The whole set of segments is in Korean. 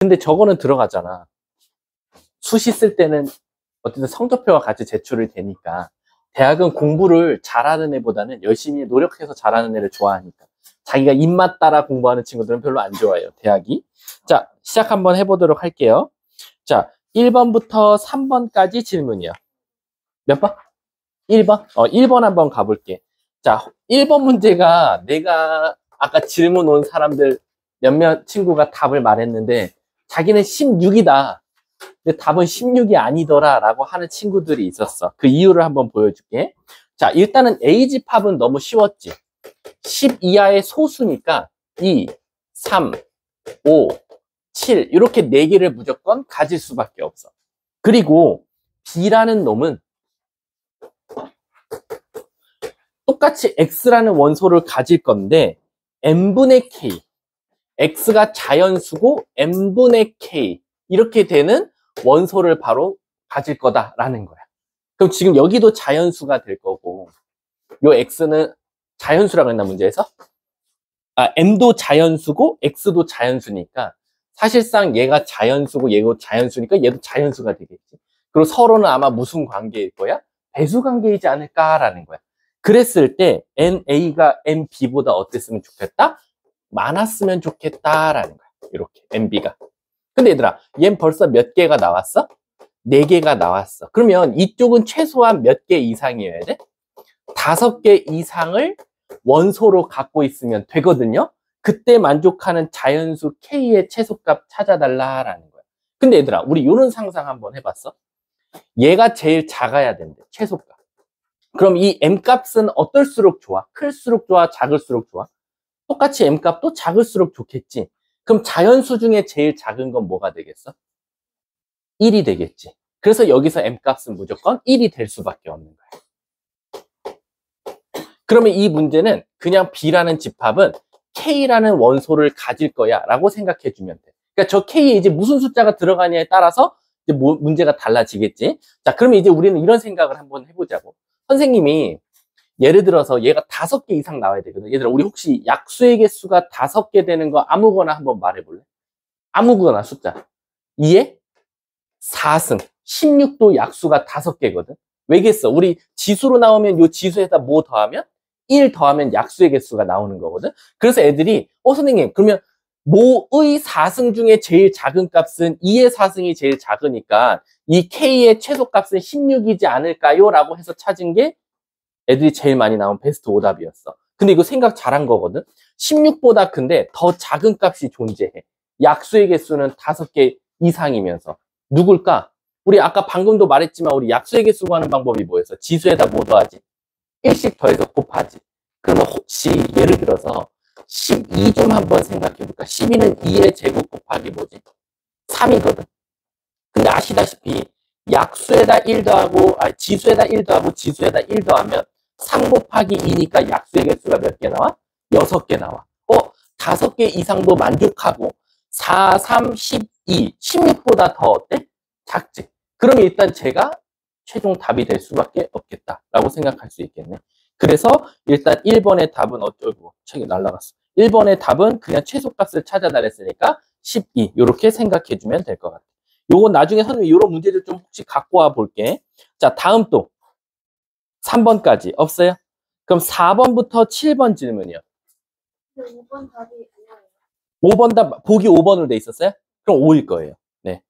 근데 저거는 들어가잖아. 수시 쓸 때는 어쨌든 성적표와 같이 제출이 되니까. 대학은 공부를 잘하는 애보다는 열심히 노력해서 잘하는 애를 좋아하니까. 자기가 입맛 따라 공부하는 친구들은 별로 안 좋아해요, 대학이. 자, 시작 한번 해보도록 할게요. 자, 1번부터 3번까지 질문이요. 몇 번? 1번? 1번 한번 가볼게. 자, 1번 문제가 내가 아까 질문 온 사람들 몇몇 친구가 답을 말했는데 자기는 16이다. 근데 답은 16이 아니더라 라고 하는 친구들이 있었어. 그 이유를 한번 보여줄게. 자, 일단은 A집합은 너무 쉬웠지. 10 이하의 소수니까 2, 3, 5, 7 이렇게 4개를 무조건 가질 수밖에 없어. 그리고 B라는 놈은 똑같이 X라는 원소를 가질 건데 n분의 K, X가 자연수고 n분의 K 이렇게 되는 원소를 바로 가질 거다라는 거야. 그럼 지금 여기도 자연수가 될 거고 요 X는 자연수라고 했나 문제에서? M도 자연수고 X도 자연수니까 사실상 얘가 자연수고 얘도 자연수니까 얘도 자연수가 되겠지. 그리고 서로는 아마 무슨 관계일 거야? 배수 관계이지 않을까라는 거야. 그랬을 때 NA가 NB보다 어땠으면 좋겠다? 많았으면 좋겠다라는 거야. 이렇게 NB가. 근데 얘들아, 얘는 벌써 몇 개가 나왔어? 4개가 나왔어. 그러면 이쪽은 최소한 몇 개 이상이어야 돼? 5개 이상을 원소로 갖고 있으면 되거든요. 그때 만족하는 자연수 K의 최소값 찾아달라라는 거야. 근데 얘들아, 우리 이런 상상 한번 해봤어? 얘가 제일 작아야 된대, 최소값. 그럼 이 M값은 어떨수록 좋아? 클수록 좋아? 작을수록 좋아? 똑같이 M값도 작을수록 좋겠지. 그럼 자연수 중에 제일 작은 건 뭐가 되겠어? 1이 되겠지. 그래서 여기서 M값은 무조건 1이 될 수밖에 없는 거야. 그러면 이 문제는 그냥 B라는 집합은 K라는 원소를 가질 거야 라고 생각해 주면 돼. 그러니까 저 K에 이제 무슨 숫자가 들어가냐에 따라서 이제 문제가 달라지겠지. 자, 그러면 이제 우리는 이런 생각을 한번 해보자고. 선생님이 예를 들어서 얘가 5개 이상 나와야 되거든. 얘들아, 우리 혹시 약수의 개수가 5개 되는 거 아무거나 한번 말해볼래? 아무거나 숫자. 2에 4승. 16도 약수가 5개거든. 왜겠어? 우리 지수로 나오면 요 지수에다 뭐 더하면? 1 더하면 약수의 개수가 나오는 거거든. 그래서 애들이 선생님 그러면 모의 4승 중에 제일 작은 값은 2의 4승이 제일 작으니까 이 K의 최소값은 16이지 않을까요? 라고 해서 찾은 게 애들이 제일 많이 나온 베스트 오답이었어. 근데 이거 생각 잘한 거거든. 16보다 큰데 더 작은 값이 존재해. 약수의 개수는 5개 이상이면서. 누굴까? 우리 아까 방금도 말했지만 우리 약수의 개수 구하는 방법이 뭐였어? 지수에다 뭐 더하지? 1씩 더해서 곱하지. 그러면 혹시 예를 들어서 12 좀 한번 생각해 볼까? 12는 2의 제곱 곱하기 뭐지? 3이거든. 근데 아시다시피 약수에다 1 더하고 지수에다 1 더하고 지수에다 1 더하면 3 곱하기 2니까 약수의 개수가 몇 개 나와? 6개 나와. 5개 이상도 만족하고 4, 3, 12, 16보다 더 어때? 작지. 그러면 일단 제가 최종 답이 될 수밖에 없겠다라고 생각할 수 있겠네. 그래서 일단 1번의 답은 어쩌고 책이 날라갔어. 1번의 답은 그냥 최소값을 찾아달랬으니까 12 이렇게 생각해 주면 될 것 같아. 요거 나중에 선생님이 이런 문제들 좀 혹시 갖고 와 볼게. 자, 다음 또 3번까지 없어요? 그럼 4번부터 7번 질문이요. 5번 답이 아니에요. 5번 답 보기 5번으로 돼 있었어요? 그럼 5일 거예요. 네.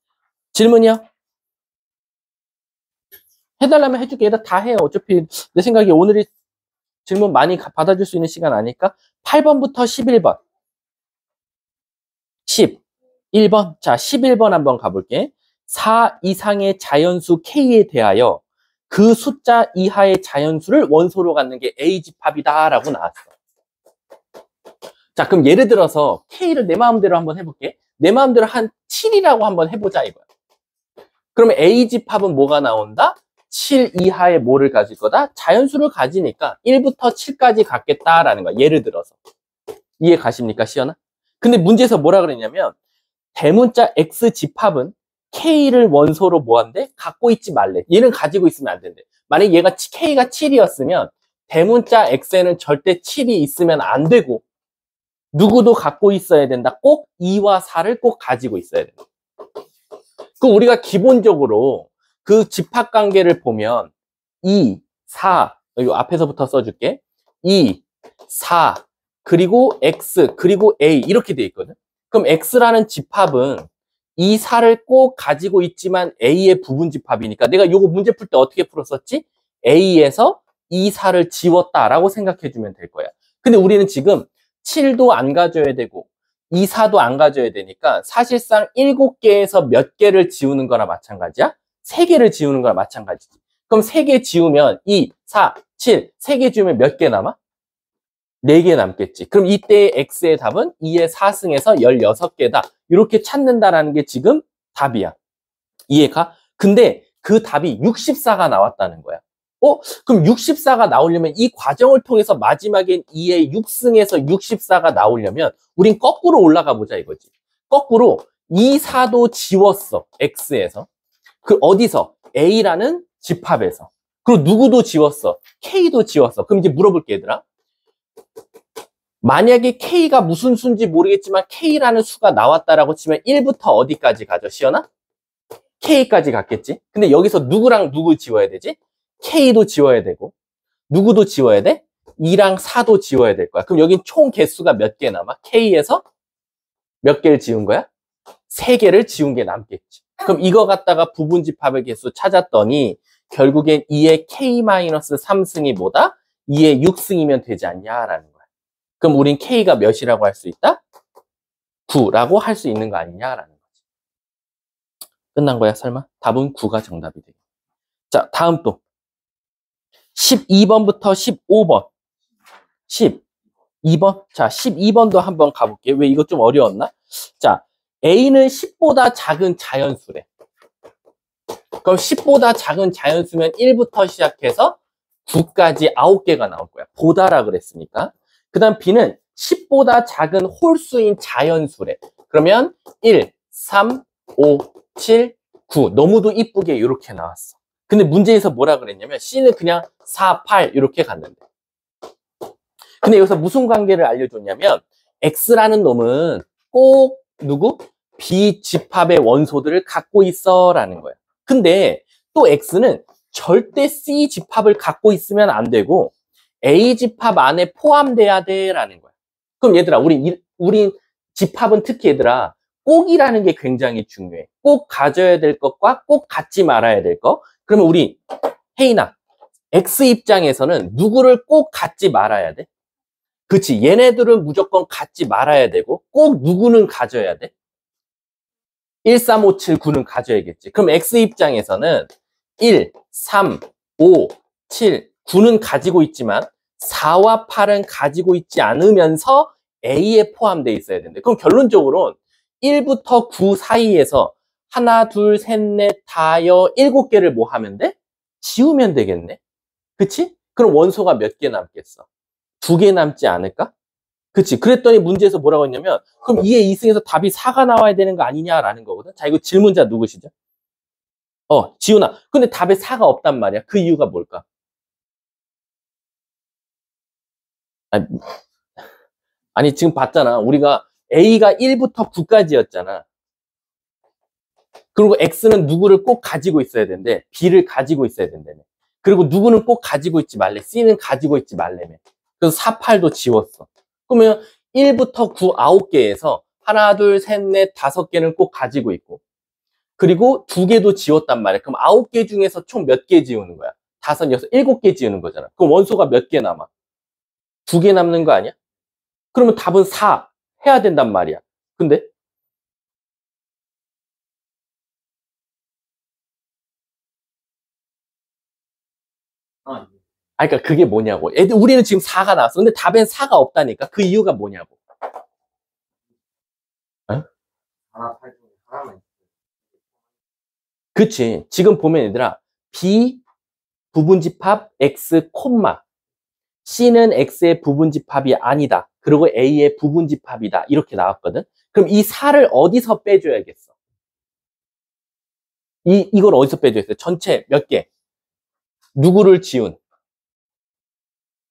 질문이요? 해달라면 해줄게. 얘들 다 해요. 어차피 내 생각에 오늘이 질문 많이 받아줄 수 있는 시간 아닐까? 8번부터 11번. 11번. 자, 11번 한번 가볼게. 4 이상의 자연수 K에 대하여 그 숫자 이하의 자연수를 원소로 갖는 게 A집합이다 라고 나왔어. 자, 그럼 예를 들어서 K를 내 마음대로 한번 해볼게. 내 마음대로 한 7이라고 한번 해보자 이거야. 그러면 A집합은 뭐가 나온다? 7 이하의 뭐를 가질 거다? 자연수를 가지니까 1부터 7까지 갖겠다라는 거야. 예를 들어서. 이해 가십니까, 시연아? 근데 문제에서 뭐라 그랬냐면 대문자 X집합은 K를 원소로 뭐한대? 갖고 있지 말래. 얘는 가지고 있으면 안 된대. 만약에 얘가 K가 7이었으면 대문자 X에는 절대 7이 있으면 안 되고 누구도 갖고 있어야 된다. 꼭 2와 4를 꼭 가지고 있어야 된다. 그 우리가 기본적으로 그 집합관계를 보면 2, 4, 이 앞에서부터 써줄게. 2, 4, 그리고 X, 그리고 A 이렇게 돼 있거든. 그럼 X라는 집합은 2, 4를 꼭 가지고 있지만 A의 부분 집합이니까 내가 요거 문제 풀 때 어떻게 풀었었지? A에서 2, 4를 지웠다라고 생각해주면 될 거야. 근데 우리는 지금 7도 안 가져야 되고 2, 4도 안 가져야 되니까 사실상 7개에서 몇 개를 지우는 거나 마찬가지야? 3개를 지우는 거나 마찬가지지. 그럼 3개 지우면 2, 4, 7, 3개 지우면 몇 개 남아? 4개 남겠지. 그럼 이때 X의 답은 2의 4승에서 16개다. 이렇게 찾는다라는 게 지금 답이야. 이해가? 근데 그 답이 64가 나왔다는 거야. 그럼 64가 나오려면 이 과정을 통해서 마지막엔 2의 6승에서 64가 나오려면 우린 거꾸로 올라가 보자 이거지. 거꾸로 2, 4도 지웠어. X에서. 그 어디서? A라는 집합에서. 그리고 누구도 지웠어. K도 지웠어. 그럼 이제 물어볼게 얘들아. 만약에 K가 무슨 수인지 모르겠지만 K라는 수가 나왔다라고 치면 1부터 어디까지 가죠? 시연아? K까지 갔겠지? 근데 여기서 누구랑 누구 지워야 되지? K도 지워야 되고 누구도 지워야 돼? 2랑 4도 지워야 될 거야. 그럼 여긴 총 개수가 몇 개 남아? K에서 몇 개를 지운 거야? 3개를 지운 게 남겠지. 그럼 이거 갖다가 부분집합의 개수 찾았더니 결국엔 2의 K-3승이 뭐다? 2의 6승이면 되지 않냐라는 거야. 그럼 우린 K가 몇이라고 할 수 있다? 9라고 할 수 있는 거 아니냐라는 거지. 끝난 거야 설마? 답은 9가 정답이 돼. 자, 다음 또 12번부터 15번 12번 자 12번도 한번 가볼게요. 왜 이거 좀 어려웠나? 자, A는 10보다 작은 자연수래. 그럼 10보다 작은 자연수면 1부터 시작해서 9까지 9개가 나올 거야. 보다라 그랬으니까. 그 다음 B는 10보다 작은 홀수인 자연수래. 그러면 1, 3, 5, 7, 9. 너무도 이쁘게 이렇게 나왔어. 근데 문제에서 뭐라 그랬냐면 C는 그냥 4, 8 이렇게 갔는데. 근데 여기서 무슨 관계를 알려줬냐면 X라는 놈은 꼭 누구? B 집합의 원소들을 갖고 있어 라는 거야. 근데 또 X는 절대 C 집합을 갖고 있으면 안 되고 A 집합 안에 포함돼야 돼 라는 거야. 그럼 얘들아 우리 집합은 특히 얘들아 꼭이라는 게 굉장히 중요해. 꼭 가져야 될 것과 꼭 갖지 말아야 될 것. 그러면 우리 혜인아 X 입장에서는 누구를 꼭 갖지 말아야 돼? 그치, 얘네들은 무조건 갖지 말아야 되고 꼭 누구는 가져야 돼? 1, 3, 5, 7, 9는 가져야겠지. 그럼 X 입장에서는 1, 3, 5, 7, 9는 가지고 있지만 4와 8은 가지고 있지 않으면서 A에 포함되어 있어야 된대. 그럼 결론적으로 1부터 9 사이에서 하나, 둘, 셋, 넷, 다여 7개를 뭐 하면 돼? 지우면 되겠네. 그치? 그럼 원소가 몇 개 남겠어? 2개 남지 않을까? 그치? 그랬더니 문제에서 뭐라고 했냐면 그럼 2의 2승에서 답이 4가 나와야 되는 거 아니냐라는 거거든. 자, 이거 질문자 누구시죠? 지훈아. 근데 답에 4가 없단 말이야. 그 이유가 뭘까? 아니 지금 봤잖아. 우리가 A가 1부터 9까지였잖아. 그리고 X는 누구를 꼭 가지고 있어야 된대. B를 가지고 있어야 된다며. 그리고 누구는 꼭 가지고 있지 말래. C는 가지고 있지 말래며. 그래서 4, 8도 지웠어. 그러면 1부터 9, 9개에서 하나, 둘, 셋, 넷, 5개는 꼭 가지고 있고 그리고 2개도 지웠단 말이야. 그럼 9개 중에서 총 몇 개 지우는 거야? 5, 6, 7개 지우는 거잖아. 그럼 원소가 몇 개 남아? 2개 남는 거 아니야? 그러면 답은 4 해야 된단 말이야. 근데 그러니까 그게 뭐냐고. 우리는 지금 4가 나왔어. 근데 답엔 4가 없다니까. 그 이유가 뭐냐고. 어? 하나 팔 중에 하나만 있어요. 그치. 지금 보면 얘들아 B 부분집합 X, C는 X의 부분집합이 아니다. 그리고 A의 부분집합이다. 이렇게 나왔거든. 그럼 이 4를 어디서 빼줘야겠어? 이걸 어디서 빼줘야겠어? 전체 몇 개? 누구를 지운?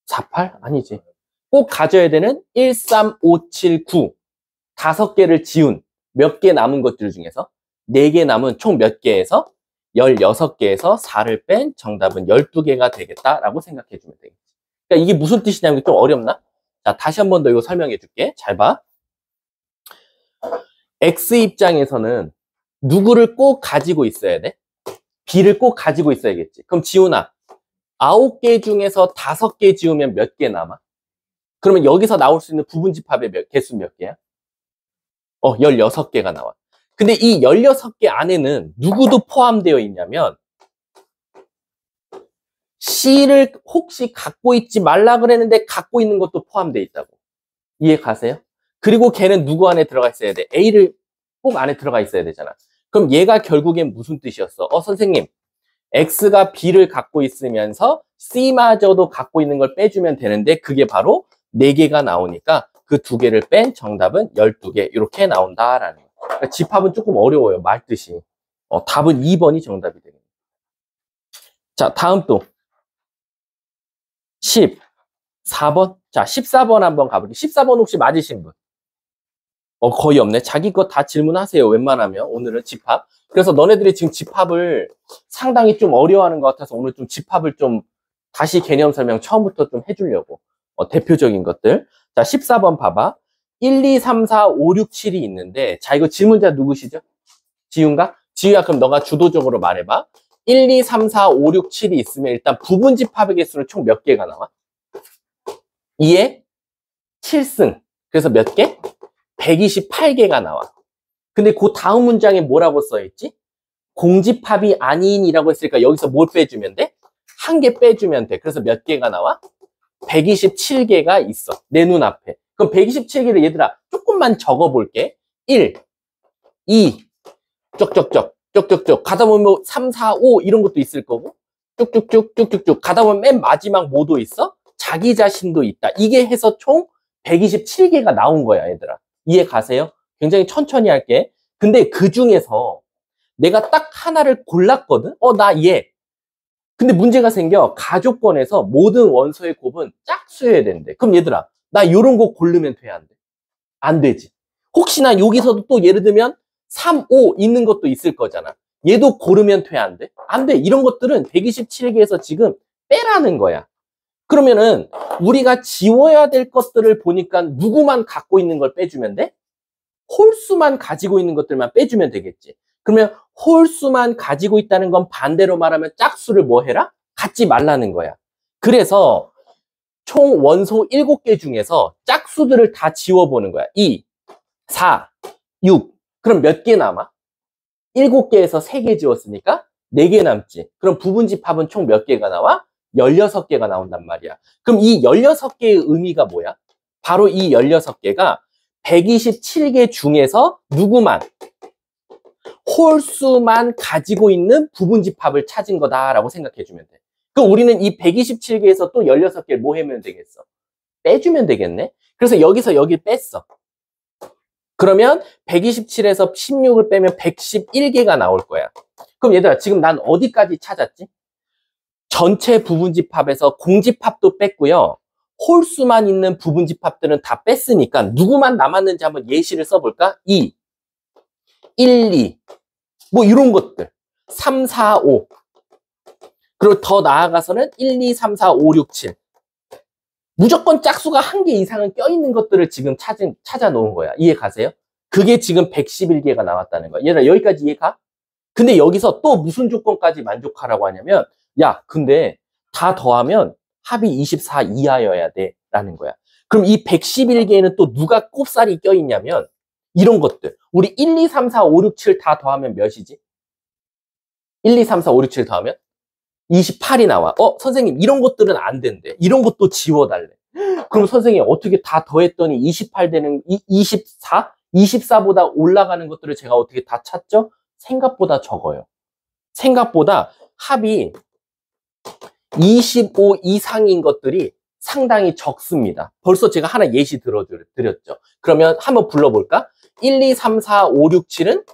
4, 8? 아니지. 꼭 가져야 되는 1, 3, 5, 7, 9 5개를 지운 몇 개 남은 것들 중에서 4개 남은 총 몇 개에서 16개에서 4를 뺀 정답은 12개가 되겠다라고 생각해 주면 되겠지. 그러니까 이게 무슨 뜻이냐면 좀 어렵나? 자, 다시 한 번 더 이거 설명해 줄게. 잘 봐. X 입장에서는 누구를 꼭 가지고 있어야 돼? B를 꼭 가지고 있어야겠지. 그럼 지훈아, 9개 중에서 5개 지우면 몇 개 남아? 그러면 여기서 나올 수 있는 부분집합의 개수 몇 개야? 16개가 나와. 근데 이 16개 안에는 누구도 포함되어 있냐면 C를 혹시 갖고 있지 말라 그랬는데 갖고 있는 것도 포함되어 있다고. 이해 가세요? 그리고 걔는 누구 안에 들어가 있어야 돼? A를 꼭 안에 들어가 있어야 되잖아. 그럼 얘가 결국엔 무슨 뜻이었어? 선생님, X가 B를 갖고 있으면서 C마저도 갖고 있는 걸 빼주면 되는데 그게 바로 4개가 나오니까 그 2개를 뺀 정답은 12개 이렇게 나온다라는 거예요. 그러니까 집합은 조금 어려워요. 말뜻이. 답은 2번이 정답이 되겠네요. 자, 다음 또 14번. 자, 14번 한번 가볼게요. 14번 혹시 맞으신 분? 거의 없네. 자기 거 다 질문하세요. 웬만하면. 오늘은 집합. 그래서 너네들이 지금 집합을 상당히 좀 어려워하는 것 같아서 오늘 좀 집합을 좀 다시 개념 설명 처음부터 좀 해주려고. 대표적인 것들. 자, 14번 봐봐. 1, 2, 3, 4, 5, 6, 7이 있는데, 자, 이거 질문자 누구시죠? 지훈가? 지우야, 그럼 너가 주도적으로 말해봐. 1, 2, 3, 4, 5, 6, 7이 있으면 일단 부분집합의 개수는 총 몇 개가 나와? 2에 7승. 그래서 몇 개? 128개가 나와. 근데 그 다음 문장에 뭐라고 써있지? 공집합이 아닌이라고 했으니까 여기서 뭘 빼주면 돼? 1개 빼주면 돼. 그래서 몇 개가 나와? 127개가 있어. 내 눈앞에. 그럼 127개를 얘들아 조금만 적어볼게. 1, 2, 쪽쪽쪽, 쪽쪽쪽. 가다 보면 뭐 3, 4, 5 이런 것도 있을 거고 쭉쭉쭉 쭉쭉쭉 가다 보면 맨 마지막 뭐도 있어? 자기 자신도 있다. 이게 해서 총 127개가 나온 거야, 얘들아. 이해 가세요? 굉장히 천천히 할게. 근데 그 중에서 내가 딱 하나를 골랐거든? 나 얘. 근데 문제가 생겨. 가족권에서 모든 원소의 곱은 짝수여야 되는데. 그럼 얘들아, 나 요런 거 고르면 돼, 안 돼? 안 되지. 혹시나 여기서도 또 예를 들면 3, 5 있는 것도 있을 거잖아. 얘도 고르면 돼, 안 돼? 안 돼. 이런 것들은 127개에서 지금 빼라는 거야. 그러면은 우리가 지워야 될 것들을 보니까 누구만 갖고 있는 걸 빼주면 돼? 홀수만 가지고 있는 것들만 빼주면 되겠지. 그러면 홀수만 가지고 있다는 건 반대로 말하면 짝수를 뭐 해라? 갖지 말라는 거야. 그래서 총 원소 7개 중에서 짝수들을 다 지워보는 거야. 2, 4, 6. 그럼 몇 개 남아? 7개에서 3개 지웠으니까 4개 남지. 그럼 부분집합은 총 몇 개가 나와? 16개가 나온단 말이야. 그럼 이 16개의 의미가 뭐야? 바로 이 16개가 127개 중에서 누구만? 홀수만 가지고 있는 부분집합을 찾은 거다라고 생각해 주면 돼. 그럼 우리는 이 127개에서 또 16개를 뭐 하면 되겠어? 빼주면 되겠네? 그래서 여기서 여기 뺐어. 그러면 127에서 16을 빼면 111개가 나올 거야. 그럼 얘들아, 지금 난 어디까지 찾았지? 전체 부분집합에서 공집합도 뺐고요. 홀수만 있는 부분집합들은 다 뺐으니까 누구만 남았는지 한번 예시를 써볼까? 2, 1, 2, 뭐 이런 것들. 3, 4, 5. 그리고 더 나아가서는 1, 2, 3, 4, 5, 6, 7. 무조건 짝수가 1개 이상은 껴있는 것들을 지금 찾아 놓은 거야. 이해 가세요? 그게 지금 111개가 나왔다는 거야. 얘들아, 여기까지 이해 가? 근데 여기서 또 무슨 조건까지 만족하라고 하냐면, 야, 근데 다 더하면 합이 24 이하여야 돼. 라는 거야. 그럼 이 111개에는 또 누가 꼽살이 껴있냐면, 이런 것들. 우리 1, 2, 3, 4, 5, 6, 7 다 더하면 몇이지? 1, 2, 3, 4, 5, 6, 7 더하면? 28이 나와. 선생님, 이런 것들은 안 된대. 이런 것도 지워달래. 그럼 선생님, 어떻게 다 더했더니 28 되는, 24? 24보다 올라가는 것들을 제가 어떻게 다 찾죠? 생각보다 적어요. 생각보다 합이 25 이상인 것들이 상당히 적습니다. 벌써 제가 하나 예시 드렸죠. 그러면 한번 불러볼까? 1, 2, 3, 4, 5, 6, 7은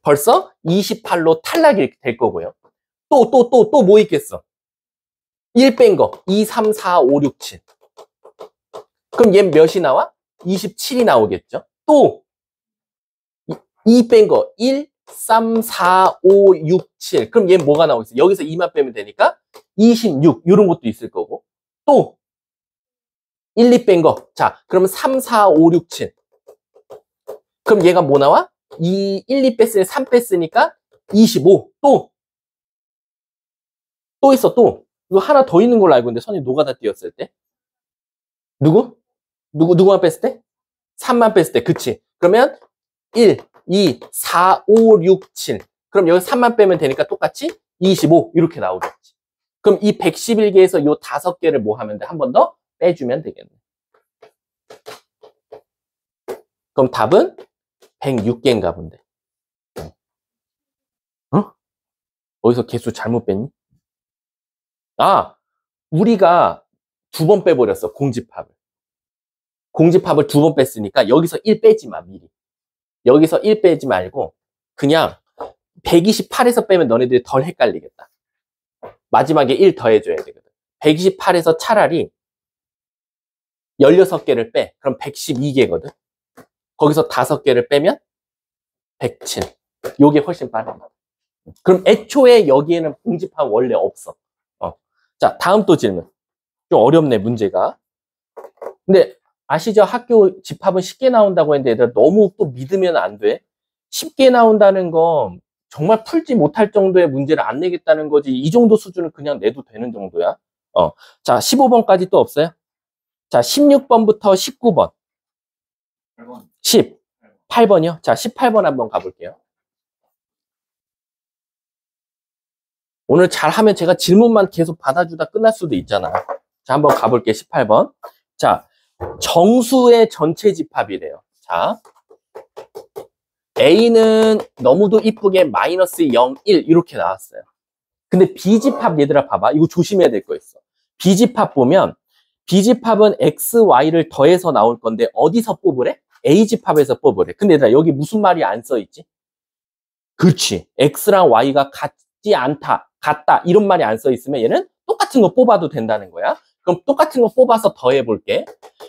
벌써 28로 탈락이 될 거고요. 또 뭐 있겠어? 1 뺀 거. 2, 3, 4, 5, 6, 7. 그럼 얘 몇이 나와? 27이 나오겠죠. 또 2 뺀 거 1, 3, 4, 5, 6, 7. 그럼 얘 뭐가 나오겠어? 여기서 2만 빼면 되니까 26 이런 것도 있을 거고. 또 1, 2 뺀 거. 자, 그러면 3, 4, 5, 6, 7. 그럼 얘가 뭐 나와? 1, 2 뺐으니 3 뺐으니까 25. 또 있어, 또. 이거 하나 더 있는 걸로 알고 있는데, 선이 노가다 띄었을 때. 누구만 뺐을 때? 3만 뺐을 때. 그치. 그러면 1, 2, 4, 5, 6, 7. 그럼 여기 3만 빼면 되니까 똑같이 25. 이렇게 나오겠지. 그럼 이 111개에서 요 5개를 뭐 하면 돼? 한 번 더 빼주면 되겠네. 그럼 답은 106개인가 본데. 어? 어디서 개수 잘못 뺐니? 아, 우리가 2번 빼버렸어, 공집합을. 공집합을 2번 뺐으니까 여기서 1 빼지 마, 미리. 여기서 1 빼지 말고 그냥 128에서 빼면 너네들이 덜 헷갈리겠다. 마지막에 1 더해줘야 되거든. 128에서 차라리 16개를 빼. 그럼 112개거든. 거기서 5개를 빼면 107. 요게 훨씬 빠릅니다. 그럼 애초에 여기에는 공집합 원래 없어. 자, 다음 또 질문. 좀 어렵네, 문제가. 근데 아시죠? 학교 집합은 쉽게 나온다고 했는데 얘들아 너무 또 믿으면 안 돼. 쉽게 나온다는 건 정말 풀지 못할 정도의 문제를 안 내겠다는 거지. 이 정도 수준은 그냥 내도 되는 정도야. 자, 15번까지 또 없어요? 자, 16번부터 19번. 18번이요? 자, 18번 한번 가볼게요. 오늘 잘하면 제가 질문만 계속 받아주다 끝날 수도 있잖아. 자, 한번 가볼게요. 18번. 자, 정수의 전체 집합이래요. 자, A는 너무도 이쁘게 마이너스 0, 1 이렇게 나왔어요. 근데 B집합 얘들아 봐봐. 이거 조심해야 될 거 있어. B집합 보면 B집합은 X, Y를 더해서 나올 건데 어디서 뽑으래? A집합에서 뽑으래. 근데 얘들아 여기 무슨 말이 안 써있지? 그렇지. X랑 Y가 같지 않다, 같다 이런 말이 안 써있으면 얘는 똑같은 거 뽑아도 된다는 거야. 그럼 똑같은 거 뽑아서 더해볼게.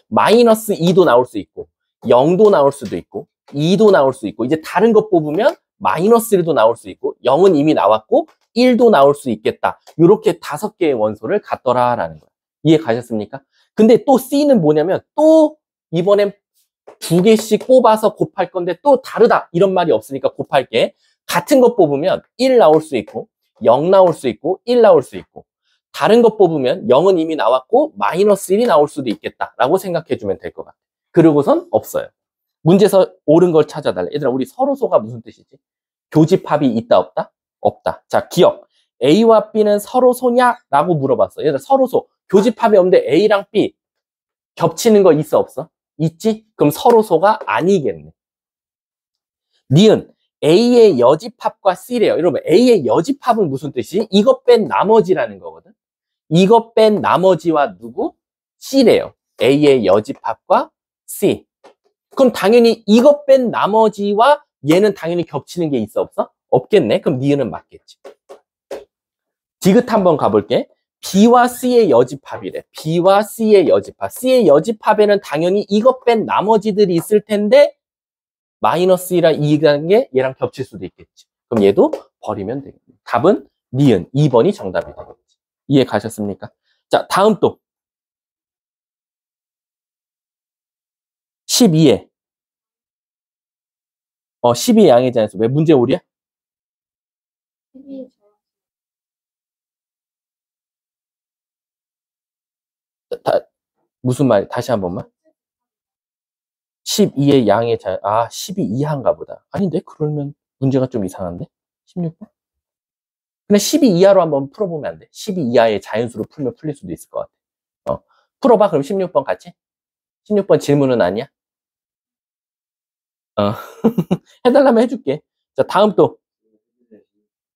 마이너스 2도 나올 수 있고 0도 나올 수도 있고 2도 나올 수 있고 이제 다른 거 뽑으면 마이너스 1도 나올 수 있고 0은 이미 나왔고 1도 나올 수 있겠다. 이렇게 5개의 원소를 갖더라라는 거야. 이해 가셨습니까? 근데 또 C는 뭐냐면 또 이번엔 2개씩 뽑아서 곱할 건데 또 다르다 이런 말이 없으니까 곱할게. 같은 거 뽑으면 1 나올 수 있고 0 나올 수 있고 1 나올 수 있고 다른 거 뽑으면 0은 이미 나왔고 마이너스 1이 나올 수도 있겠다라고 생각해주면 될 것 같아. 그러고선 없어요. 문제에서 옳은 걸 찾아달래. 얘들아 우리 서로소가 무슨 뜻이지? 교집합이 있다 없다? 없다. 자, 기억. A와 B는 서로소냐라고 물어봤어. 얘들아 서로소. 교집합이 없는데 A랑 B 겹치는 거 있어 없어? 있지? 그럼 서로소가 아니겠네. 니은 A의 여집합과 C래요. 여러분 A의 여집합은 무슨 뜻이지? 이것 뺀 나머지라는 거거든. 이것 뺀 나머지와 누구? C래요. A의 여집합과 C. 그럼 당연히 이것 뺀 나머지와 얘는 당연히 겹치는 게 있어 없어? 없겠네. 그럼 니은은 맞겠지. 디귿 한번 가볼게. B와 C의 여집합이래. B와 C의 여집합. C의 여집합에는 당연히 이것 뺀 나머지들이 있을 텐데 마이너스 2랑 2라는 게 얘랑 겹칠 수도 있겠지. 그럼 얘도 버리면 되겠네. 답은 니은 2번이 정답이 되겠지. 이해 가셨습니까? 자, 다음 또 12에 12의 양의 자연수. 왜 문제 오리야? 12 무슨 말? 다시 한 번만. 12의 양의 자연, 12 이하인가 보다. 아닌데? 그러면 문제가 좀 이상한데? 16번? 그냥 12 이하로 한번 풀어보면 안 돼. 12 이하의 자연수로 풀면 풀릴 수도 있을 것 같아. 풀어봐. 그럼 16번 같이. 16번 질문은 아니야? 해달라면 해줄게. 자, 다음 또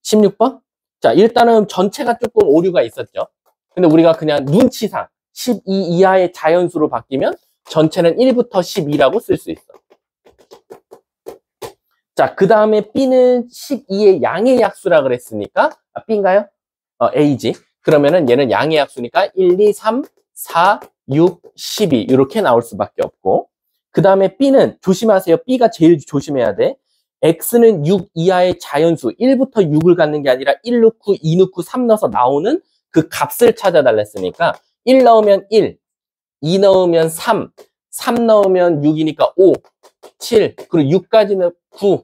16번? 자, 일단은 전체가 조금 오류가 있었죠. 근데 우리가 그냥 눈치상 12 이하의 자연수로 바뀌면 전체는 1부터 12라고 쓸 수 있어. 자, 그 다음에 B는 12의 양의 약수라 그랬으니까, B인가요? A지. 그러면은 얘는 양의 약수니까 1, 2, 3, 4, 6, 12 이렇게 나올 수밖에 없고, 그 다음에 B는 조심하세요. B가 제일 조심해야 돼. X는 6 이하의 자연수 1부터 6을 갖는 게 아니라 1 넣고 2 넣고 3 넣어서 나오는 그 값을 찾아달랬으니까 1 넣으면 1, 2 넣으면 3, 3 넣으면 6이니까 5, 7, 그리고 6까지는 9,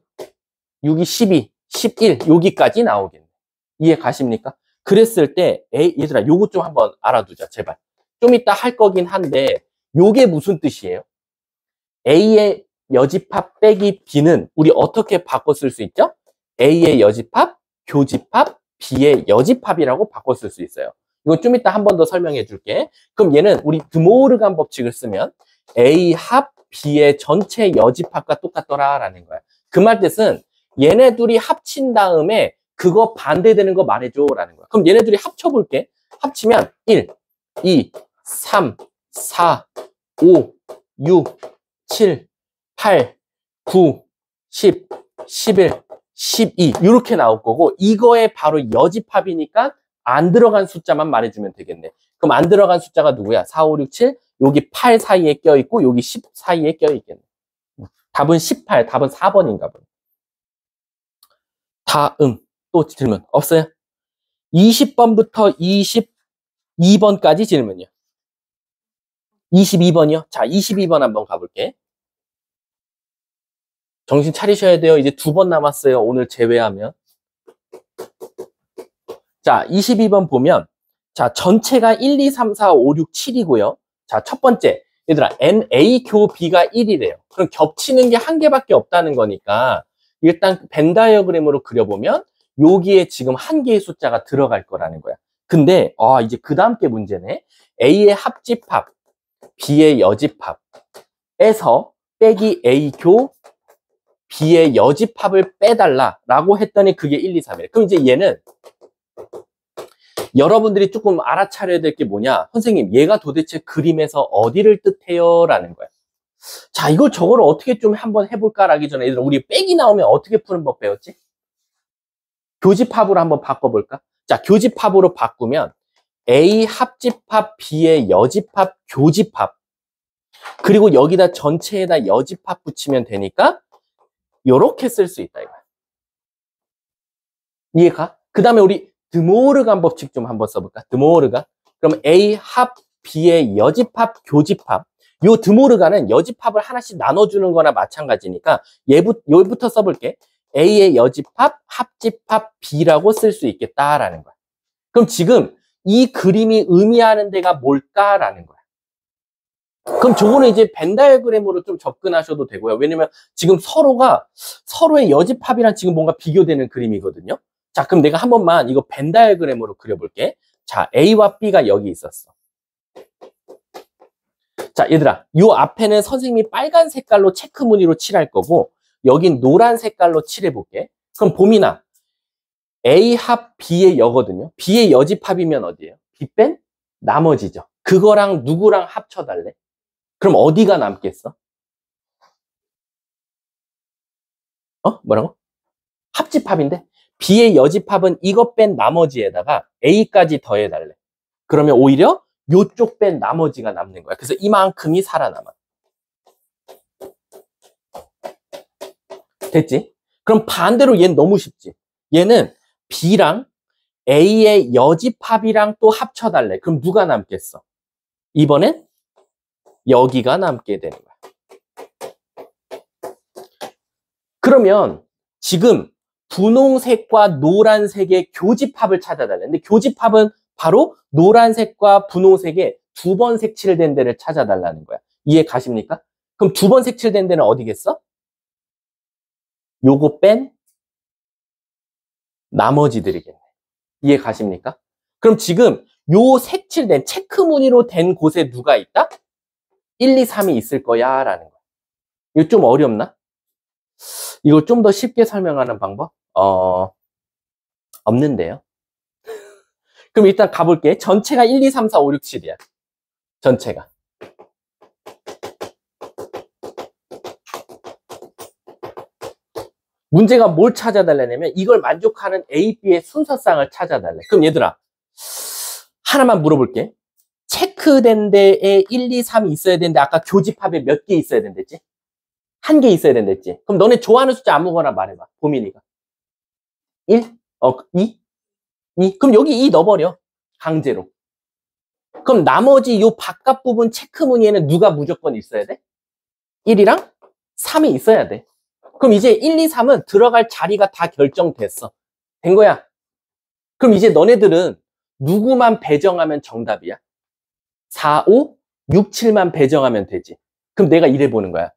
6이 12, 11 여기까지 나오겠네. 이해 가십니까? 그랬을 때 얘들아 요거 좀 한번 알아두자 제발. 좀 이따 할 거긴 한데 요게 무슨 뜻이에요? A의 여집합 빼기 B는 우리 어떻게 바꿔 쓸 수 있죠? A의 여집합, 교집합, B의 여집합이라고 바꿔 쓸 수 있어요. 이거 좀 이따 한 번 더 설명해 줄게. 그럼 얘는 우리 드모르간 법칙을 쓰면 A 합 B의 전체 여집합과 똑같더라 라는 거야. 그 말 뜻은 얘네 둘이 합친 다음에 그거 반대되는 거 말해줘 라는 거야. 그럼 얘네 둘이 합쳐볼게. 합치면 1, 2, 3, 4, 5, 6, 7, 8, 9, 10, 11, 12 이렇게 나올 거고 이거에 바로 여집합이니까 안 들어간 숫자만 말해주면 되겠네. 그럼 안 들어간 숫자가 누구야? 4, 5, 6, 7 여기 8 사이에 껴있고 여기 10 사이에 껴있겠네. 답은 18, 답은 4번인가 보네. 다음 또 질문 없어요? 20번부터 22번까지 질문이요. 22번이요? 자, 22번 한번 가볼게. 정신 차리셔야 돼요. 이제 2번 남았어요. 오늘 제외하면. 자, 22번 보면 자, 전체가 1, 2, 3, 4, 5, 6, 7이고요. 자, 첫 번째. 얘들아, NA 교 B가 1이래요. 그럼 겹치는 게 한 개밖에 없다는 거니까 일단 벤 다이어그램으로 그려보면 여기에 지금 한 개의 숫자가 들어갈 거라는 거야. 근데 이제 그 다음 게 문제네. A의 합집합, B의 여집합에서 빼기 A 교 B의 여집합을 빼달라라고 했더니 그게 1, 2, 3이래. 그럼 이제 얘는 여러분들이 조금 알아차려야 될 게 뭐냐? 선생님, 얘가 도대체 그림에서 어디를 뜻해요? 라는 거야. 자, 이걸 저거를 어떻게 좀 한번 해볼까라기 전에 얘들아, 우리 빼기 나오면 어떻게 푸는 법 배웠지? 교집합으로 한번 바꿔볼까? 자, 교집합으로 바꾸면 A 합집합, B의 여집합, 교집합 그리고 여기다 전체에다 여집합 붙이면 되니까 요렇게 쓸 수 있다 이거야. 이해가? 그 다음에 우리 드모르간 법칙 좀 한번 써볼까? 드모르간. 그럼 A 합 B의 여집합, 교집합. 요 드모르간은 여집합을 하나씩 나눠주는 거나 마찬가지니까 얘부터 써볼게. A의 여집합, 합집합 B라고 쓸 수 있겠다라는 거야. 그럼 지금 이 그림이 의미하는 데가 뭘까라는 거야. 그럼 저거는 이제 벤 다이어그램으로 좀 접근하셔도 되고요. 왜냐면 지금 서로의 여집합이랑 지금 뭔가 비교되는 그림이거든요. 자, 그럼 내가 한 번만 이거 벤 다이어그램으로 그려볼게. 자, A와 B가 여기 있었어. 자, 얘들아, 요 앞에는 선생님이 빨간 색깔로 체크 무늬로 칠할 거고 여긴 노란 색깔로 칠해볼게. 그럼 봄이나 A 합 B의 여거든요. B의 여집합이면 어디예요? B 뺀 나머지죠. 그거랑 누구랑 합쳐달래? 그럼 어디가 남겠어? 뭐라고? 합집합인데 B의 여집합은 이것 뺀 나머지에다가 A까지 더해달래. 그러면 오히려 요쪽 뺀 나머지가 남는 거야. 그래서 이만큼이 살아남아. 됐지? 그럼 반대로 얘는 너무 쉽지. 얘는 B랑 A의 여집합이랑 또 합쳐달래. 그럼 누가 남겠어? 이번엔 여기가 남게 되는 거야. 그러면 지금 분홍색과 노란색의 교집합을 찾아달래. 근데 교집합은 바로 노란색과 분홍색의 2번 색칠된 데를 찾아달라는 거야. 이해 가십니까? 그럼 2번 색칠된 데는 어디겠어? 요거 뺀 나머지들이겠네. 이해 가십니까? 그럼 지금 요 색칠된 체크 무늬로 된 곳에 누가 있다? 1, 2, 3이 있을 거야 라는 거야. 이거 좀 어렵나? 이걸 좀 더 쉽게 설명하는 방법? 없는데요. 그럼 일단 가볼게. 전체가 1, 2, 3, 4, 5, 6, 7이야. 전체가. 문제가 뭘 찾아달라냐면 이걸 만족하는 A, B의 순서상을 찾아달래. 그럼 얘들아, 하나만 물어볼게. 체크된 데에 1, 2, 3이 있어야 되는데 아까 교집합에 몇 개 있어야 된댔지? 한 개 있어야 된댔지? 그럼 너네 좋아하는 숫자 아무거나 말해봐. 보민이가. 1? 2? 2? 그럼 여기 2 넣어버려. 강제로. 그럼 나머지 요 바깥 부분 체크무늬에는 누가 무조건 있어야 돼? 1이랑 3이 있어야 돼. 그럼 이제 1, 2, 3은 들어갈 자리가 다 결정됐어. 된 거야. 그럼 이제 너네들은 누구만 배정하면 정답이야? 4, 5, 6, 7만 배정하면 되지. 그럼 내가 이래 보는 거야.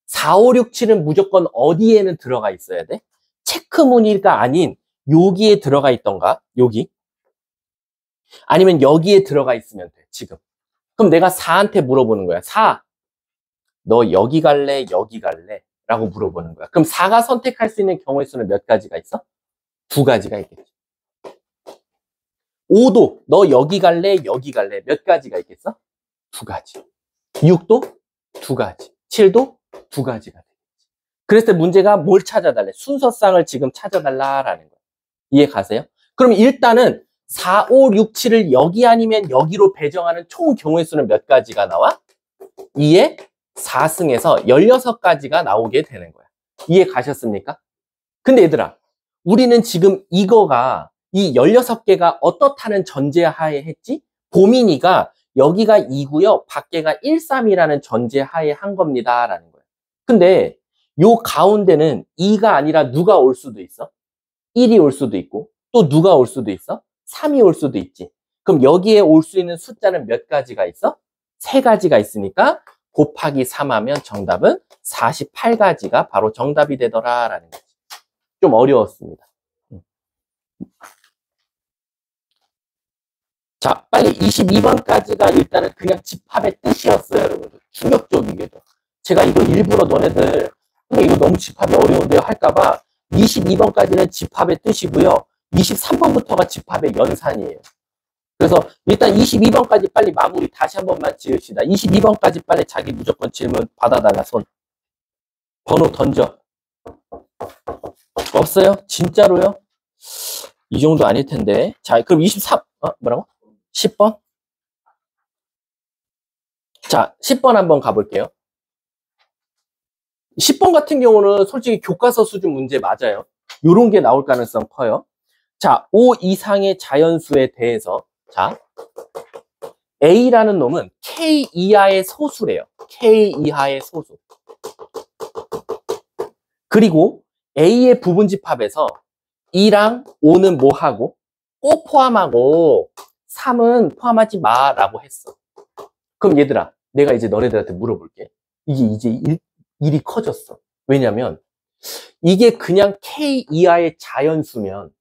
4, 5, 6, 7은 무조건 어디에는 들어가 있어야 돼? 체크무늬가 아닌 여기에 들어가 있던가? 여기? 아니면 여기에 들어가 있으면 돼, 지금. 그럼 내가 4한테 물어보는 거야. 4, 너 여기 갈래, 여기 갈래? 라고 물어보는 거야. 그럼 4가 선택할 수 있는 경우의 수는 몇 가지가 있어? 2가지가 있겠지. 5도 너 여기 갈래, 여기 갈래? 몇 가지가 있겠어? 2가지. 6도 2가지. 7도 2가지가 되겠지. 그랬을 때 문제가 뭘 찾아달래? 순서상을 지금 찾아달라라는 거야. 이해 가세요? 그럼 일단은 4, 5, 6, 7을 여기 아니면 여기로 배정하는 총 경우의 수는 몇 가지가 나와? 2의 4승에서 16가지가 나오게 되는 거야. 이해 가셨습니까? 근데 얘들아, 우리는 지금 이거가 이 16개가 어떻다는 전제하에 했지? 보민이가 여기가 2고요, 밖에가 1, 3이라는 전제하에 한 겁니다. 라는 거예요. 근데 요 가운데는 2가 아니라 누가 올 수도 있어? 1이 올 수도 있고, 또 누가 올 수도 있어? 3이 올 수도 있지. 그럼 여기에 올 수 있는 숫자는 몇 가지가 있어? 3가지가 있으니까 곱하기 3 하면 정답은 48가지가 바로 정답이 되더라라는 거지. 좀 어려웠습니다. 자, 빨리 22번까지가 일단은 그냥 집합의 뜻이었어요, 여러분들. 충격적이게도. 제가 이거 일부러 너네들, 이거 너무 집합이 어려운데요 할까봐 22번까지는 집합의 뜻이고요. 23번부터가 집합의 연산이에요. 그래서 일단 22번까지 빨리 마무리 다시 한 번만 지읍시다. 22번까지 빨리 자기 무조건 질문 받아달라, 손. 번호 던져. 없어요? 진짜로요? 이 정도 아닐 텐데. 자, 그럼 23, 뭐라고? 10번? 자, 10번 한번 가볼게요. 10번 같은 경우는 솔직히 교과서 수준 문제 맞아요. 요런 게 나올 가능성 커요. 자, 5 이상의 자연수에 대해서, 자, A라는 놈은 K 이하의 소수래요. K 이하의 소수. 그리고 A의 부분집합에서 2랑 5는 뭐 하고? 꼭 포함하고 3은 포함하지 마라고 했어. 그럼 얘들아, 내가 이제 너네들한테 물어볼게. 이게 이제 일이 커졌어. 왜냐면 이게 그냥 K 이하의 자연수면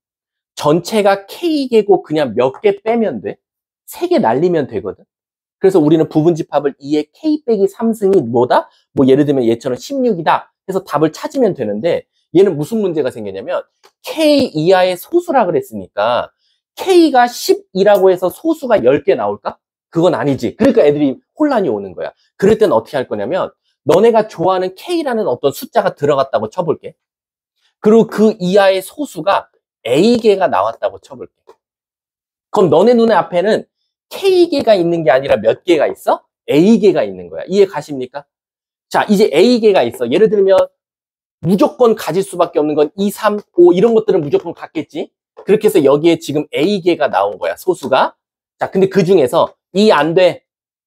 전체가 K개고 그냥 몇 개 빼면 돼. 3개 날리면 되거든. 그래서 우리는 부분집합을 2의 K 빼기 3승이 뭐다? 뭐 예를 들면 얘처럼 16이다 해서 답을 찾으면 되는데 얘는 무슨 문제가 생기냐면 K 이하의 소수라 그랬으니까 K가 10이라고 해서 소수가 10개 나올까? 그건 아니지. 그러니까 애들이 혼란이 오는 거야. 그럴 땐 어떻게 할 거냐면 너네가 좋아하는 K라는 어떤 숫자가 들어갔다고 쳐볼게. 그리고 그 이하의 소수가 A개가 나왔다고 쳐볼게. 그럼 너네 눈에 앞에는 K개가 있는 게 아니라 몇 개가 있어? A개가 있는 거야. 이해 가십니까? 자, 이제 A개가 있어. 예를 들면 무조건 가질 수밖에 없는 건 2, 3, 5 이런 것들은 무조건 갖겠지. 그렇게 해서 여기에 지금 A개가 나온 거야, 소수가. 자, 근데 그 중에서 2 안 돼.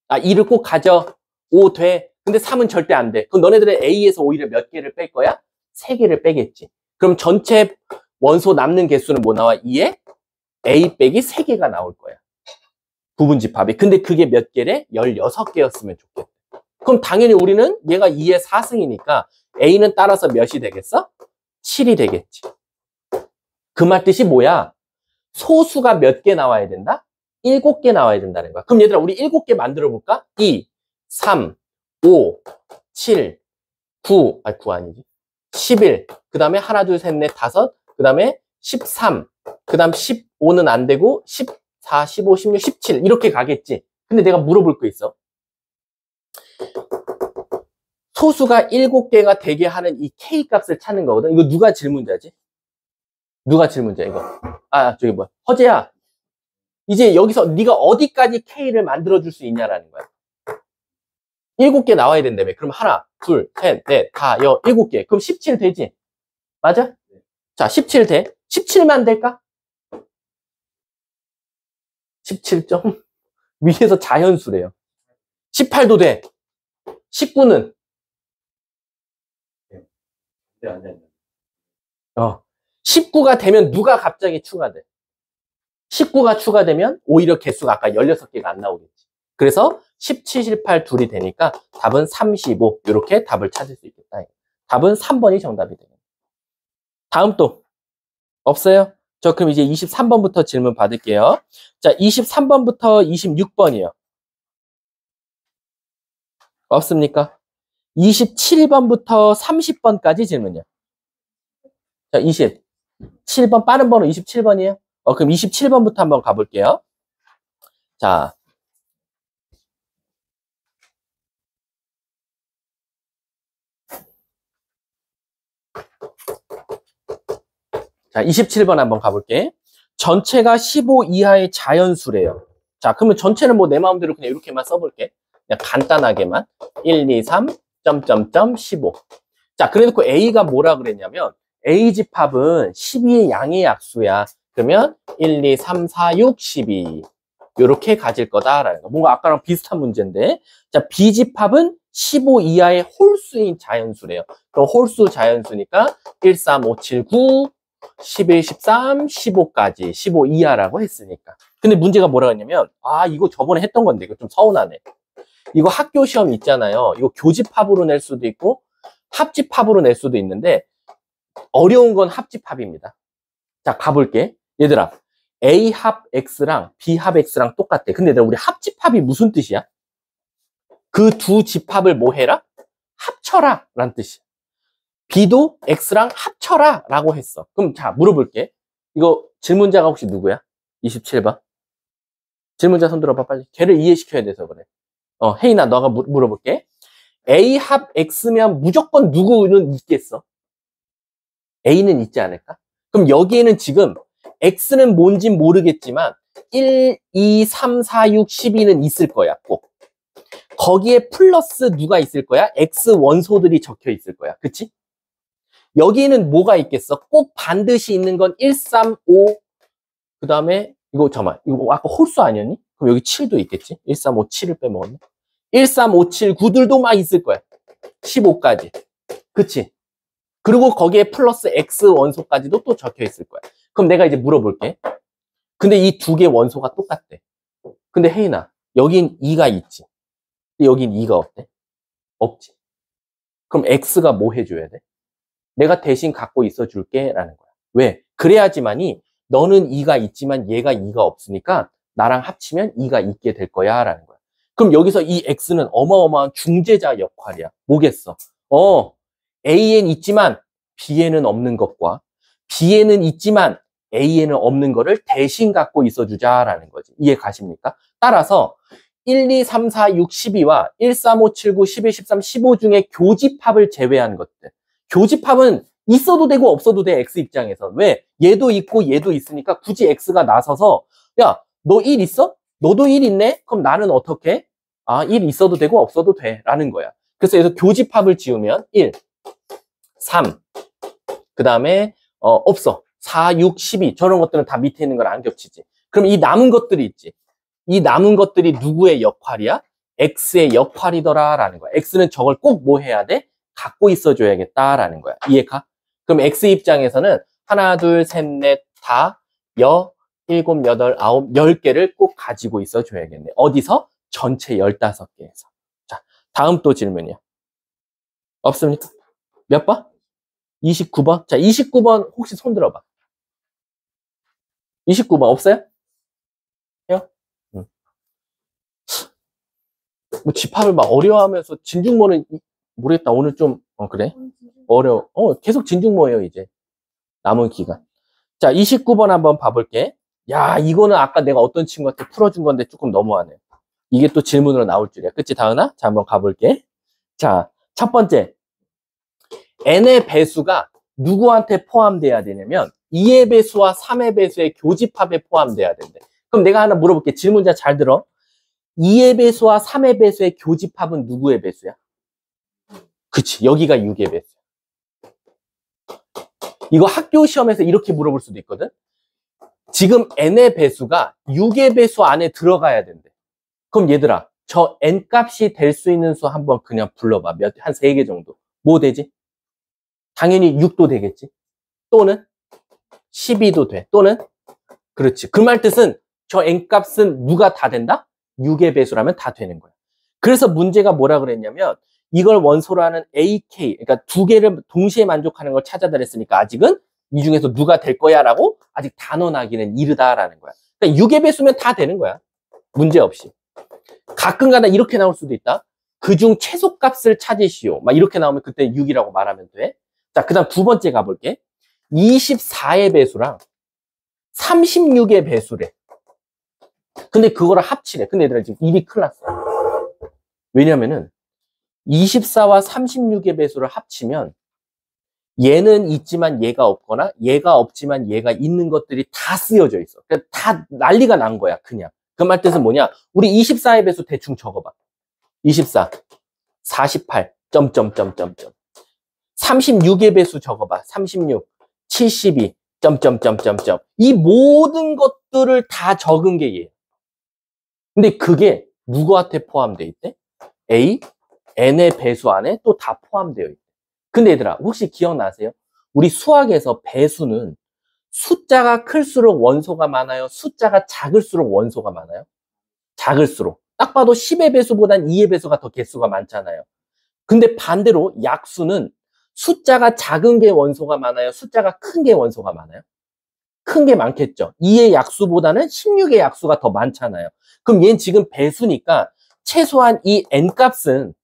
2를 꼭 가져. 5 돼. 근데 3은 절대 안 돼. 그럼 너네들은 A에서 오히려 몇 개를 뺄 거야? 3개를 빼겠지. 그럼 전체 원소 남는 개수는 뭐 나와? 2에 A 빼기 3개가 나올 거야. 부분집합이. 근데 그게 몇 개래? 16개였으면 좋겠다. 그럼 당연히 우리는 얘가 2의 4승이니까 A는 따라서 몇이 되겠어? 7이 되겠지. 그 말 뜻이 뭐야? 소수가 몇 개 나와야 된다? 7개 나와야 된다는 거야. 그럼 얘들아, 우리 7개 만들어 볼까? 2, 3, 5, 7, 9, 9 아니지. 11, 그 다음에 하나, 둘, 셋, 넷, 다섯, 그 다음에 13, 그 다음 15는 안 되고 14, 15, 16, 17 이렇게 가겠지. 근데 내가 물어볼 거 있어. 소수가 7개가 되게 하는 이 K 값을 찾는 거거든. 이거 누가 질문자지? 누가 질문자야, 이거? 저기 뭐야. 허재야. 이제 여기서 네가 어디까지 K를 만들어줄 수 있냐라는 거야. 7개 나와야 된다며. 그럼 하나, 둘, 셋, 넷, 다, 7개. 그럼 17 되지? 맞아? 자, 17 돼? 17만 될까? 17점? 위에서 자연수래요. 18도 돼. 19는? 네, 안 돼. 19가 되면 누가 갑자기 추가돼? 19가 추가되면 오히려 개수가 아까 16개가 안 나오겠지. 그래서 17, 18 둘이 되니까 답은 35. 이렇게 답을 찾을 수 있겠다. 답은 3번이 정답이 되겠네. 다음 또 없어요? 저 그럼 이제 23번부터 질문 받을게요. 자, 23번부터 26번이요. 없습니까? 27번부터 30번까지 질문이요. 자, 27번 빠른 번호 27번이에요. 그럼 27번부터 한번 가볼게요. 자, 자, 27번 한번 가볼게. 전체가 15 이하의 자연수래요. 자, 그러면 전체는 뭐 내 마음대로 그냥 이렇게만 써볼게. 그냥 간단하게만. 1, 2, 3, 점점점 15. 자, 그래놓고 A가 뭐라 그랬냐면 A 집합은 12의 양의 약수야. 그러면 1, 2, 3, 4, 6, 12. 이렇게 가질 거다라는 거. 뭔가 아까랑 비슷한 문제인데. 자, B 집합은 15 이하의 홀수인 자연수래요. 그럼 홀수 자연수니까 1, 3, 5, 7, 9, 11, 13, 15까지 15 이하라고 했으니까. 근데 문제가 뭐라 했냐면 이거 저번에 했던 건데 이거 좀 서운하네. 이거 학교 시험 있잖아요. 이거 교집합으로 낼 수도 있고 합집합으로 낼 수도 있는데 어려운 건 합집합입니다. 자, 가볼게. 얘들아, A 합 X랑 B 합 X랑 똑같대. 근데 얘들아, 우리 합집합이 무슨 뜻이야? 그 두 집합을 뭐 해라? 합쳐라 라는 뜻이야. B도 X랑 합쳐라 라고 했어. 그럼 자, 물어볼게. 이거 질문자가 혹시 누구야? 27번. 질문자 손 들어봐, 빨리. 걔를 이해시켜야 돼서 그래. 혜인아, 너가 물어볼게. A 합 X면 무조건 누구는 있겠어? A는 있지 않을까? 그럼 여기에는 지금 X는 뭔진 모르겠지만 1, 2, 3, 4, 6, 12는 있을 거야, 꼭. 거기에 플러스 누가 있을 거야? X 원소들이 적혀 있을 거야. 그치? 여기에는 뭐가 있겠어? 꼭 반드시 있는 건 1, 3, 5, 그 다음에 이거 잠깐만, 이거 아까 홀수 아니었니? 그럼 여기 7도 있겠지? 1, 3, 5, 7을 빼먹었네. 1, 3, 5, 7, 9들도 막 있을 거야. 15까지. 그치? 그리고 거기에 플러스 X 원소까지도 또 적혀 있을 거야. 그럼 내가 이제 물어볼게. 근데 이 두 개 원소가 똑같대. 근데 혜인아, 여긴 2가 있지. 여긴 2가 없대? 없지. 그럼 X가 뭐 해줘야 돼? 내가 대신 갖고 있어 줄게 라는 거야. 왜? 그래야지만이 너는 2가 있지만 얘가 2가 없으니까 나랑 합치면 2가 있게 될 거야 라는 거야. 그럼 여기서 이 X는 어마어마한 중재자 역할이야. 뭐겠어? A엔 있지만 B에는 없는 것과 B에는 있지만 A에는 없는 거를 대신 갖고 있어 주자라는 거지. 이해 가십니까? 따라서 1, 2, 3, 4, 6, 12와 1, 3, 5, 7, 9, 11, 13, 15 중에 교집합을 제외한 것들. 교집합은 있어도 되고 없어도 돼, X 입장에서. 왜? 얘도 있고 얘도 있으니까 굳이 X가 나서서 야, 너 1 있어? 너도 1 있네? 그럼 나는 어떻게? 1 있어도 되고 없어도 돼 라는 거야. 그래서 여기서 교집합을 지으면 1, 3, 그 다음에 없어. 4, 6, 12 저런 것들은 다 밑에 있는 걸 안 겹치지. 그럼 이 남은 것들이 있지. 이 남은 것들이 누구의 역할이야? X의 역할이더라 라는 거야. X는 저걸 꼭 뭐 해야 돼? 갖고 있어줘야겠다라는 거야. 이해가? 그럼 X 입장에서는 하나, 둘, 셋, 넷, 다, 일곱, 여덟, 아홉, 10개를 꼭 가지고 있어줘야겠네. 어디서? 전체 15개에서. 자, 다음 또 질문이야. 없습니까? 몇 번? 29번? 자, 29번 혹시 손 들어봐. 29번 없어요? 해요? 뭐 집합을 막 어려워하면서 진중모는 모르겠다. 오늘 좀 그래? 어려워. 계속 진중모예요 이제. 남은 기간. 자, 29번 한번 봐볼게. 야, 이거는 아까 내가 어떤 친구한테 풀어준 건데 조금 너무하네. 이게 또 질문으로 나올 줄이야. 그치, 다은아? 자, 한번 가볼게. 자, 첫 번째. n의 배수가 누구한테 포함돼야 되냐면 2의 배수와 3의 배수의 교집합에 포함돼야 된대. 그럼 내가 하나 물어볼게. 질문자 잘 들어. 2의 배수와 3의 배수의 교집합은 누구의 배수야? 그치. 여기가 6의 배수야. 이거 학교 시험에서 이렇게 물어볼 수도 있거든. 지금 n의 배수가 6의 배수 안에 들어가야 된대. 그럼 얘들아, 저 n 값이 될 수 있는 수 한번 그냥 불러봐. 한 3개 정도. 뭐 되지? 당연히 6도 되겠지. 또는 12도 돼. 또는 그렇지. 그 말 뜻은 저 n 값은 누가 다 된다? 6의 배수라면 다 되는 거야. 그래서 문제가 뭐라 그랬냐면 이걸 원소로 하는 AK, 그러니까 두 개를 동시에 만족하는 걸 찾아달랬으니까 아직은 이 중에서 누가 될 거야 라고 아직 단언하기는 이르다라는 거야. 그러니까 6의 배수면 다 되는 거야. 문제 없이. 가끔가다 이렇게 나올 수도 있다. 그중 최소값을 찾으시오. 막 이렇게 나오면 그때 6이라고 말하면 돼. 자, 그 다음 두 번째 가볼게. 24의 배수랑 36의 배수래. 근데 그거를 합치래. 근데 얘들아 지금 입이 큰일 났어. 왜냐면은 24와 36의 배수를 합치면 얘는 있지만 얘가 없거나 얘가 없지만 얘가 있는 것들이 다 쓰여져 있어. 그러니까 다 난리가 난 거야, 그냥. 그 말 뜻은 뭐냐? 우리 24의 배수 대충 적어봐. 24, 48, 점점점점점. 36의 배수 적어봐. 36, 72, 점점점점점. 이 모든 것들을 다 적은 게 얘. 근데 그게 누구한테 포함되어 있대? A, N의 배수 안에 또 다 포함되어 있대. 근데 얘들아, 혹시 기억나세요? 우리 수학에서 배수는 숫자가 클수록 원소가 많아요? 숫자가 작을수록 원소가 많아요? 작을수록. 딱 봐도 10의 배수보단 2의 배수가 더 개수가 많잖아요. 근데 반대로 약수는 숫자가 작은 게 원소가 많아요? 숫자가 큰 게 원소가 많아요? 큰 게 많겠죠. 2의 약수보다는 16의 약수가 더 많잖아요. 그럼 얘는 지금 배수니까 최소한 이 n값은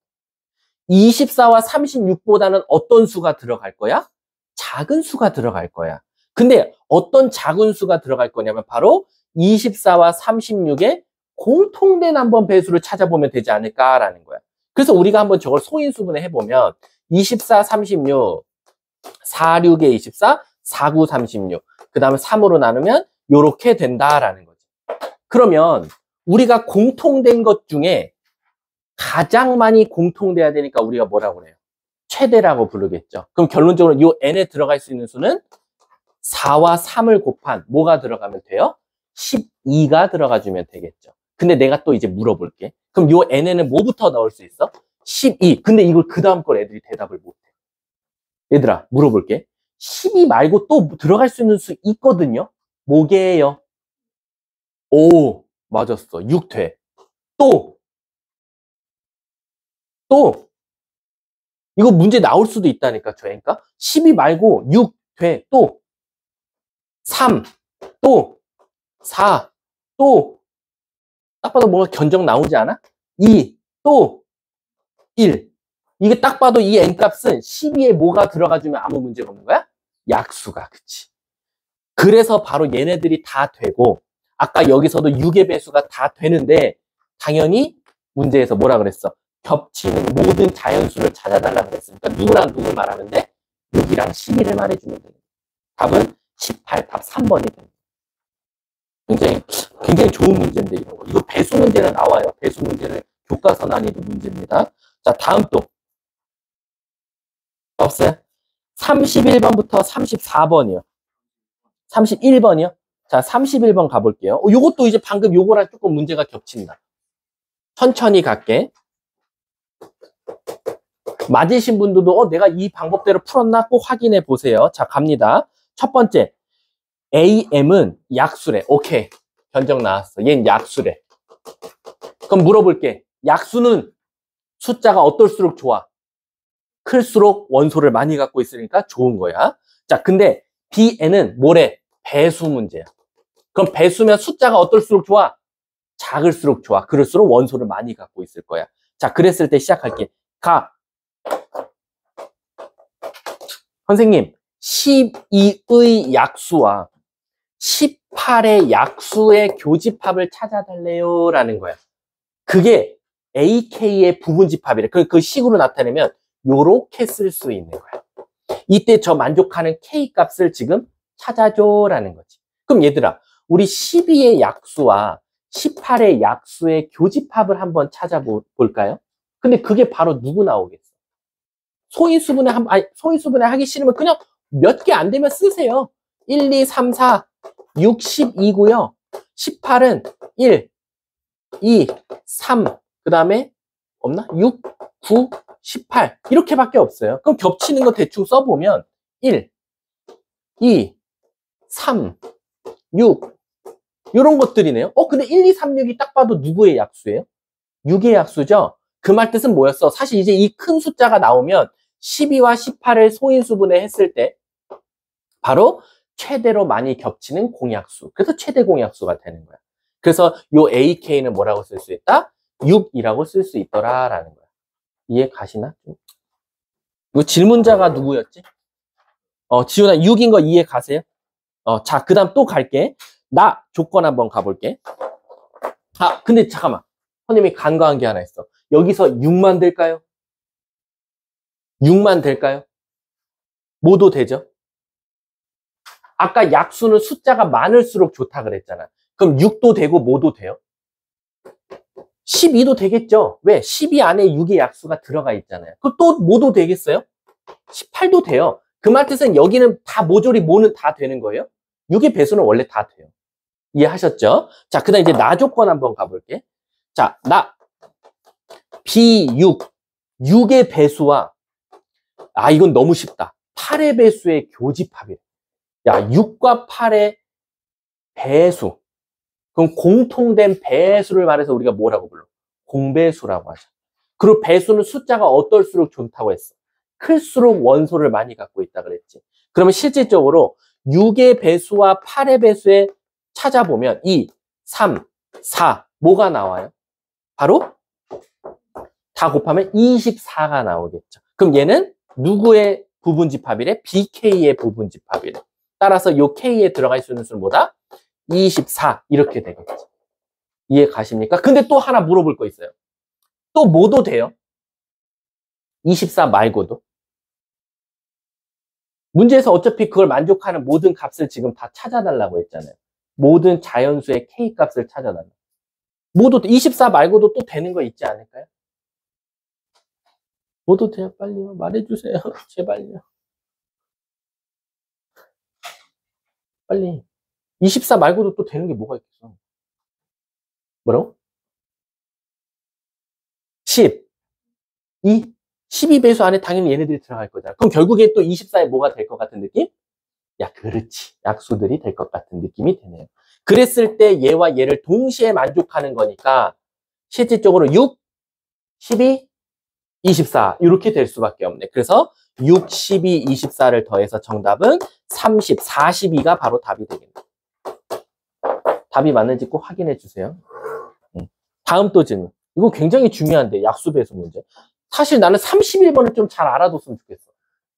24와 36보다는 어떤 수가 들어갈 거야? 작은 수가 들어갈 거야. 근데 어떤 작은 수가 들어갈 거냐면 바로 24와 36의 공통된 한번 배수를 찾아보면 되지 않을까라는 거야. 그래서 우리가 한번 저걸 소인수분해 해보면 24, 36, 4, 6에 24, 4, 9, 36. 그 다음에 3으로 나누면 이렇게 된다라는 거지. 그러면 우리가 공통된 것 중에 가장 많이 공통돼야 되니까 우리가 뭐라고 그래요? 최대라고 부르겠죠. 그럼 결론적으로 이 n에 들어갈 수 있는 수는 4와 3을 곱한 뭐가 들어가면 돼요? 12가 들어가주면 되겠죠. 근데 내가 또 이제 물어볼게. 그럼 이 n에는 뭐부터 넣을 수 있어? 12. 근데 이걸 그 다음 걸 애들이 대답을 못해. 얘들아, 물어볼게. 12 말고 또 들어갈 수 있는 수 있거든요? 뭐게요? 오, 맞았어. 6 돼. 또, 이거 문제 나올 수도 있다니까, 저희니까. 12 말고 6 돼. 또, 3, 또, 4, 또, 딱 봐도 뭔가 견적 나오지 않아? 2, 또, 1. 이게 딱 봐도 이 n값은 12에 뭐가 들어가주면 아무 문제가 없는 거야? 약수가, 그치. 그래서 바로 얘네들이 다 되고, 아까 여기서도 6의 배수가 다 되는데, 당연히 문제에서 뭐라 그랬어? 겹치는 모든 자연수를 찾아달라 그랬으니까 누구랑 누구 말하면 돼? 6이랑 12를 말해주면 돼. 답은 18, 답 3번이 됩니다. 굉장히 좋은 문제인데, 이런 거. 이거 배수 문제는 나와요. 배수 문제는 교과서 난이도 문제입니다. 자, 다음 또. 없어요? 31번부터 34번이요. 31번이요? 자, 31번 가볼게요. 요것도 이제 방금 요거랑 조금 문제가 겹친다. 천천히 갈게. 맞으신 분들도 내가 이 방법대로 풀었나 꼭 확인해 보세요. 자, 갑니다. 첫 번째, AM은 약수래. 오케이. 견적 나왔어. 얘는 약수래. 그럼 물어볼게. 약수는 숫자가 어떨수록 좋아? 클수록 원소를 많이 갖고 있으니까 좋은 거야. 자, 근데 BN은 뭐래? 배수 문제야. 그럼 배수면 숫자가 어떨수록 좋아? 작을수록 좋아. 그럴수록 원소를 많이 갖고 있을 거야. 자, 그랬을 때 시작할게. 선생님, 12의 약수와 18의 약수의 교집합을 찾아달래요 라는 거야. 그게 AK의 부분집합이래. 그 식으로 나타내면 요렇게 쓸 수 있는 거야. 이때 저 만족하는 K 값을 지금 찾아줘 라는 거지. 그럼 얘들아, 우리 12의 약수와 18의 약수의 교집합을 한번 찾아볼까요? 근데 그게 바로 누구 나오겠어? 소인수분해 소인수분해 하기 싫으면 그냥 몇 개 안 되면 쓰세요. 1, 2, 3, 4, 6, 12고요. 18은 1, 2, 3, 그 다음에 없나? 6, 9, 18 이렇게밖에 없어요. 그럼 겹치는 거 대충 써보면 1, 2, 3, 6 이런 것들이네요. 근데 1, 2, 3, 6이 딱 봐도 누구의 약수예요? 6의 약수죠? 그 말 뜻은 뭐였어? 사실 이제 이 큰 숫자가 나오면 12와 18을 소인수분해 했을 때 바로 최대로 많이 겹치는 공약수. 그래서 최대 공약수가 되는 거야. 그래서 요 AK는 뭐라고 쓸 수 있다? 6이라고 쓸 수 있더라라는 거야. 이해 가시나? 이 질문자가 누구였지? 지훈아 6인 거 이해 가세요? 자, 그 다음 또 갈게. 나 조건 한번 가볼게. 근데 잠깐만. 선생님이 간과한 게 하나 있어. 여기서 6만 될까요? 6만 될까요? 뭐도 되죠? 아까 약수는 숫자가 많을수록 좋다 그랬잖아. 그럼 6도 되고 뭐도 돼요? 12도 되겠죠? 왜? 12 안에 6의 약수가 들어가 있잖아요. 그럼 또 뭐도 되겠어요? 18도 돼요. 그 말 뜻은 여기는 다 모조리 뭐는 다 되는 거예요? 6의 배수는 원래 다 돼요. 이해하셨죠? 자, 그 다음 이제 나 조건 한번 가볼게. 자, 나 B6 6의 배수와 이건 너무 쉽다. 8의 배수의 교집합이래. 야, 6과 8의 배수. 그럼 공통된 배수를 말해서 우리가 뭐라고 불러? 공배수라고 하죠. 그리고 배수는 숫자가 어떨수록 좋다고 했어. 클수록 원소를 많이 갖고 있다 그랬지. 그러면 실질적으로 6의 배수와 8의 배수에 찾아보면 2, 3, 4 뭐가 나와요? 바로 다 곱하면 24가 나오겠죠. 그럼 얘는 누구의 부분집합이래? BK의 부분집합이래. 따라서 요 K에 들어갈 수 있는 수는 뭐다? 24 이렇게 되겠지. 이해 가십니까? 근데 또 하나 물어볼 거 있어요. 또 뭐도 돼요? 24 말고도. 문제에서 어차피 그걸 만족하는 모든 값을 지금 다 찾아달라고 했잖아요. 모든 자연수의 K 값을 찾아달라. 뭐도 24 말고도 또 되는 거 있지 않을까요? 뭐도 돼요? 빨리요. 말해주세요. 제발요. 빨리. 24 말고도 또 되는 게 뭐가 있겠어? 뭐라고? 10. 2. 12배수 안에 당연히 얘네들이 들어갈 거잖아. 그럼 결국에 또 24에 뭐가 될 것 같은 느낌? 야, 그렇지. 약수들이 될 것 같은 느낌이 드네요. 그랬을 때 얘와 얘를 동시에 만족하는 거니까 실질적으로 6, 12, 24 이렇게 될 수밖에 없네. 그래서 6, 12, 24를 더해서 정답은 30, 42가 바로 답이 되겠네. 답이 맞는지 꼭 확인해 주세요. 다음 또 질문. 이거 굉장히 중요한데, 약수 배수 문제. 사실 나는 31번을 좀 잘 알아뒀으면 좋겠어.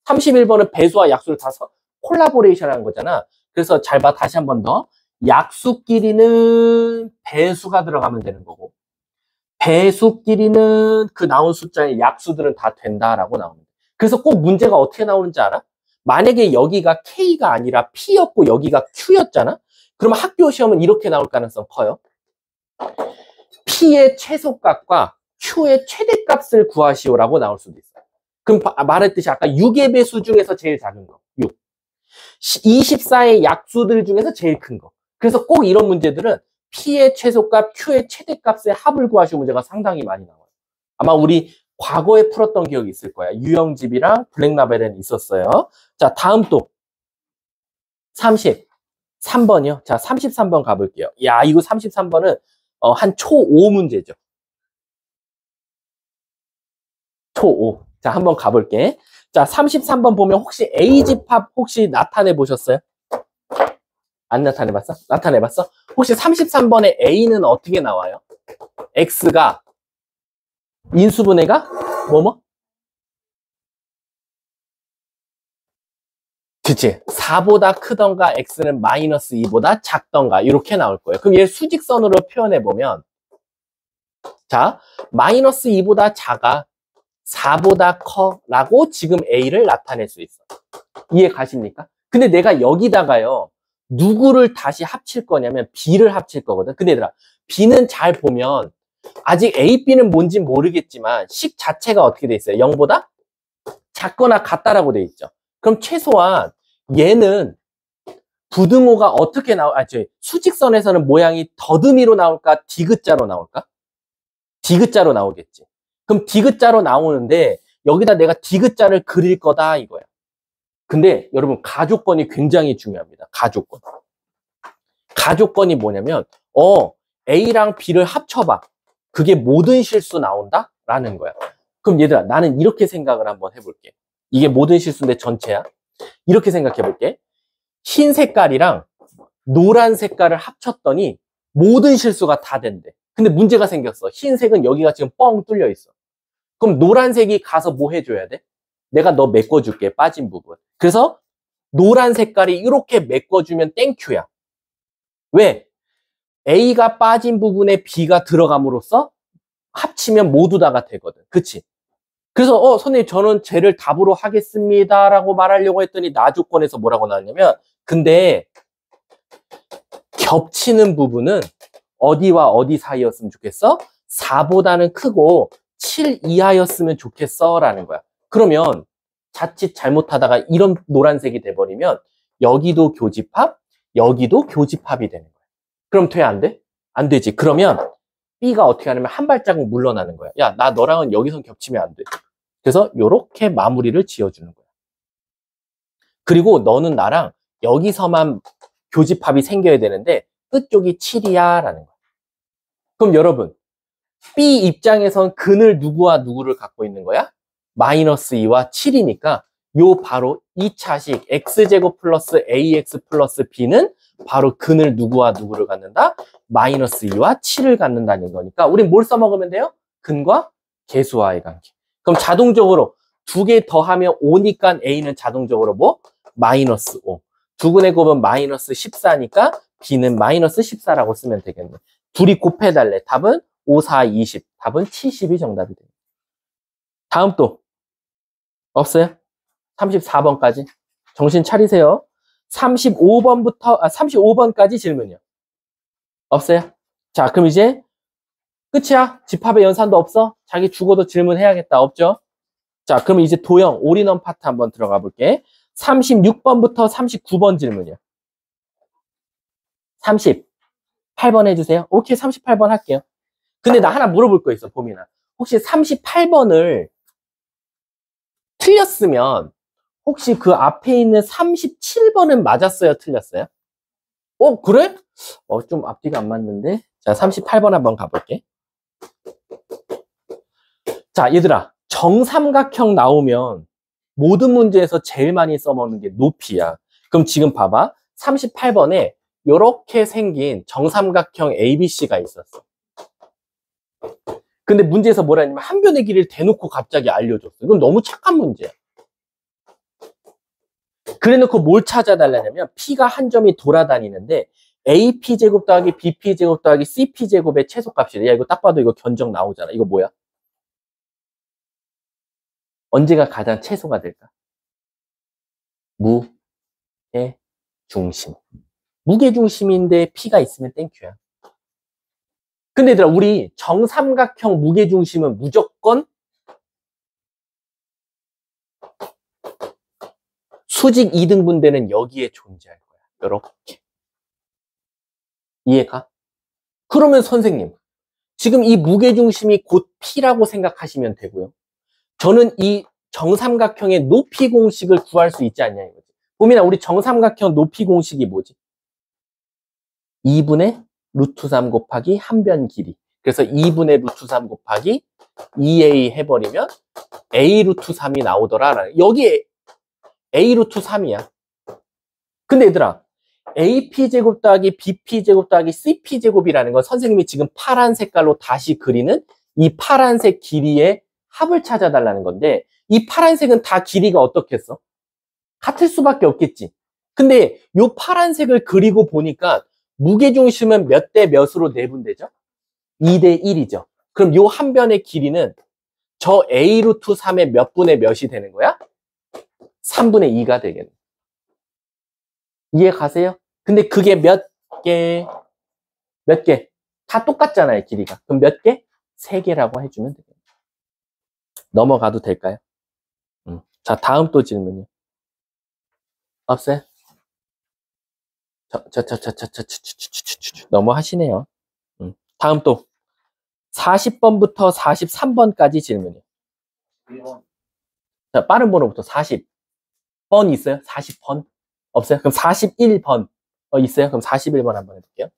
31번은 배수와 약수를 다 콜라보레이션 한 거잖아. 그래서 잘 봐. 다시 한 번 더. 약수끼리는 배수가 들어가면 되는 거고, 배수끼리는 그 나온 숫자의 약수들은 다 된다라고 나옵니다. 그래서 꼭 문제가 어떻게 나오는지 알아? 만약에 여기가 K가 아니라 P였고 여기가 Q였잖아? 그러면 학교 시험은 이렇게 나올 가능성 커요. P의 최소값과 Q의 최대값을 구하시오라고 나올 수도 있어요. 그럼 말했듯이 아까 6의 배수 중에서 제일 작은 거, 6. 24의 약수들 중에서 제일 큰 거. 그래서 꼭 이런 문제들은 P의 최소값, Q의 최대값의 합을 구하시오 문제가 상당히 많이 나와요. 아마 우리 과거에 풀었던 기억이 있을 거야. 유영집이랑 블랙라벨은 있었어요. 자, 다음 또 33번이요. 자, 33번 가볼게요. 야, 이거 33번은 한 초5 문제죠. 초5. 자, 한번 가볼게. 자, 33번 보면 혹시 A집합 혹시 나타내 보셨어요? 안 나타내봤어? 나타내봤어? 혹시 33번에 A는 어떻게 나와요? X가 인수분해가 뭐뭐? 그치? 4보다 크던가 X는 마이너스 2보다 작던가 이렇게 나올 거예요. 그럼 얘를 수직선으로 표현해보면 자, 마이너스 2보다 작아 4보다 커 라고 지금 A를 나타낼 수 있어. 이해 가십니까? 근데 내가 여기다가요 누구를 다시 합칠 거냐면 B를 합칠 거거든. 근데 얘들아, B는 잘 보면 아직 A, B는 뭔지 모르겠지만 식 자체가 어떻게 돼 있어요? 0보다 작거나 같다라고 돼 있죠. 그럼 최소한 얘는 부등호가 어떻게 수직선에서는 모양이 더듬이로 나올까? 디귿자로 나올까? 디귿자로 나오겠지. 그럼 디귿자로 나오는데 여기다 내가 디귿자를 그릴 거다 이거야. 근데 여러분 가조건이 굉장히 중요합니다. 가조건. 가조건이 뭐냐면 A랑 B를 합쳐봐. 그게 모든 실수 나온다? 라는 거야. 그럼 얘들아 나는 이렇게 생각을 한번 해볼게. 이게 모든 실수인데 전체야. 이렇게 생각해 볼게. 흰 색깔이랑 노란 색깔을 합쳤더니 모든 실수가 다 된대. 근데 문제가 생겼어. 흰색은 여기가 지금 뻥 뚫려 있어. 그럼 노란색이 가서 뭐 해줘야 돼? 내가 너 메꿔줄게, 빠진 부분. 그래서 노란 색깔이 이렇게 메꿔주면 땡큐야. 왜? A가 빠진 부분에 B가 들어감으로써 합치면 모두 다가 되거든. 그치? 그래서 선생님 저는 쟤를 답으로 하겠습니다 라고 말하려고 했더니 나 조건에서 뭐라고 나왔냐면 근데 겹치는 부분은 어디와 어디 사이였으면 좋겠어? 4보다는 크고 7 이하였으면 좋겠어 라는 거야. 그러면 자칫 잘못하다가 이런 노란색이 돼버리면 여기도 교집합, 여기도 교집합이 되는 거야. 그럼 돼? 안 돼? 안 되지. 그러면 B가 어떻게 하냐면 한 발자국 물러나는 거야. 야, 나 너랑은 여기선 겹치면 안 돼. 그래서 이렇게 마무리를 지어주는 거야. 그리고 너는 나랑 여기서만 교집합이 생겨야 되는데 끝쪽이 7이야 라는 거야. 그럼 여러분 B 입장에선 근을 누구와 누구를 갖고 있는 거야? 마이너스 2와 7이니까 요 바로 2차식 x제곱 플러스 ax 플러스 b는 바로 근을 누구와 누구를 갖는다? 마이너스 2와 7을 갖는다는 거니까 우린 뭘 써먹으면 돼요? 근과 계수와의 관계. 그럼 자동적으로 두 개 더하면 5니까 a는 자동적으로 뭐? 마이너스 5. 두 근의 곱은 마이너스 14니까 b는 마이너스 14라고 쓰면 되겠네. 둘이 곱해달래. 답은 5, 4, 20. 답은 70이 정답이 됩니다. 다음 또 없어요? 34번까지. 정신 차리세요. 35번까지 질문이요. 없어요? 자, 그럼 이제 끝이야. 집합의 연산도 없어? 자기 죽어도 질문해야겠다. 없죠? 자, 그럼 이제 도형, 올인원 파트 한번 들어가 볼게. 36번부터 39번 질문이요. 38번 해주세요. 오케이, 38번 할게요. 근데 나 하나 물어볼 거 있어, 보민아. 혹시 38번을 틀렸으면 혹시 그 앞에 있는 37번은 맞았어요? 틀렸어요? 그래? 좀 앞뒤가 안 맞는데? 자, 38번 한번 가볼게. 자, 얘들아. 정삼각형 나오면 모든 문제에서 제일 많이 써먹는 게 높이야. 그럼 지금 봐봐. 38번에 이렇게 생긴 정삼각형 ABC가 있었어. 근데 문제에서 뭐라 했냐면 한 변의 길이를 대놓고 갑자기 알려줬어. 이건 너무 착한 문제야. 그래놓고 뭘 찾아달라냐면 P가 한 점이 돌아다니는데 AP제곱 더하기 BP제곱 더하기 CP제곱의 최소값이래. 야, 이거 딱 봐도 이거 견적 나오잖아. 이거 뭐야? 언제가 가장 최소가 될까? 무게중심. 무게중심인데 P가 있으면 땡큐야. 근데 얘들아, 우리 정삼각형 무게중심은 무조건 수직 2등분대는 여기에 존재할 거야. 이렇게. 이해가? 그러면 선생님, 지금 이 무게중심이 곧 P라고 생각하시면 되고요. 저는 이 정삼각형의 높이 공식을 구할 수 있지 않냐 이거지. 보민아, 우리 정삼각형 높이 공식이 뭐지? 2분의 루트 3 곱하기 한 변 길이. 그래서 2분의 루트 3 곱하기 2a 해버리면 a 루트 3이 나오더라. 여기에 a 루트 3이야. 근데 얘들아, ap제곱 더하기 bp제곱 더하기 cp제곱이라는 건 선생님이 지금 파란 색깔로 다시 그리는 이 파란색 길이의 합을 찾아달라는 건데 이 파란색은 다 길이가 어떻겠어? 같을 수밖에 없겠지. 근데 이 파란색을 그리고 보니까 무게중심은 몇 대 몇으로 내분되죠? 2대 1이죠. 그럼 이 한 변의 길이는 저 a 루트 3의 몇 분의 몇이 되는 거야? 3분의 2가 되겠네. 이해 가세요? 근데 그게 몇 개? 몇 개? 다 똑같잖아요, 길이가. 그럼 몇 개? 3개라고 해주면 돼요. 넘어가도 될까요? 자, 다음 또 질문이요. 없어요? 너무 하시네요. 다음 또 40번부터 43번까지 질문이요. 1번. 자, 빠른 번호부터 40번 있어요? 40번? 없어요? 그럼 41번 있어요? 그럼 41번 한번 해볼게요.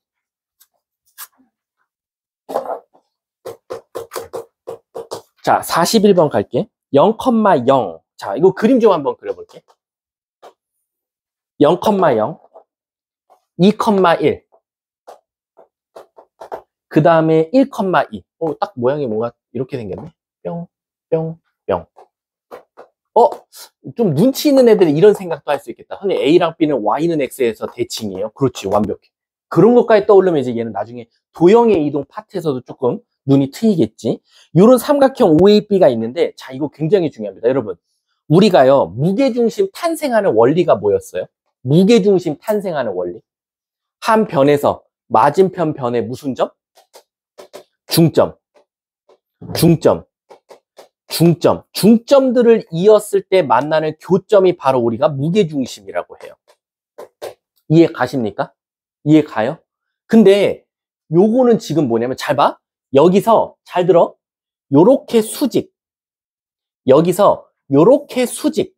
자, 41번 갈게. 0,0. 자, 이거 그림 좀 한번 그려볼게. 0,0, 2,1. 그 다음에 1,2. 딱 모양이 뭔가 이렇게 생겼네. 뿅, 뿅, 뿅. 좀 눈치 있는 애들이 이런 생각도 할 수 있겠다. 선생님, A랑 B는 Y는 X에서 대칭이에요. 그렇지, 완벽해. 그런 것까지 떠오르면 이제 얘는 나중에 도형의 이동 파트에서도 조금 눈이 트이겠지. 이런 삼각형 OAB가 있는데, 자, 이거 굉장히 중요합니다. 여러분, 우리가요, 무게중심 탄생하는 원리가 뭐였어요? 무게중심 탄생하는 원리. 한 변에서 맞은편 변에 무슨 점? 중점. 중점. 중점. 중점들을 이었을 때 만나는 교점이 바로 우리가 무게중심이라고 해요. 이해 가십니까? 이해 가요? 근데 요거는 지금 뭐냐면 잘 봐. 여기서 잘 들어. 요렇게 수직. 여기서 요렇게 수직.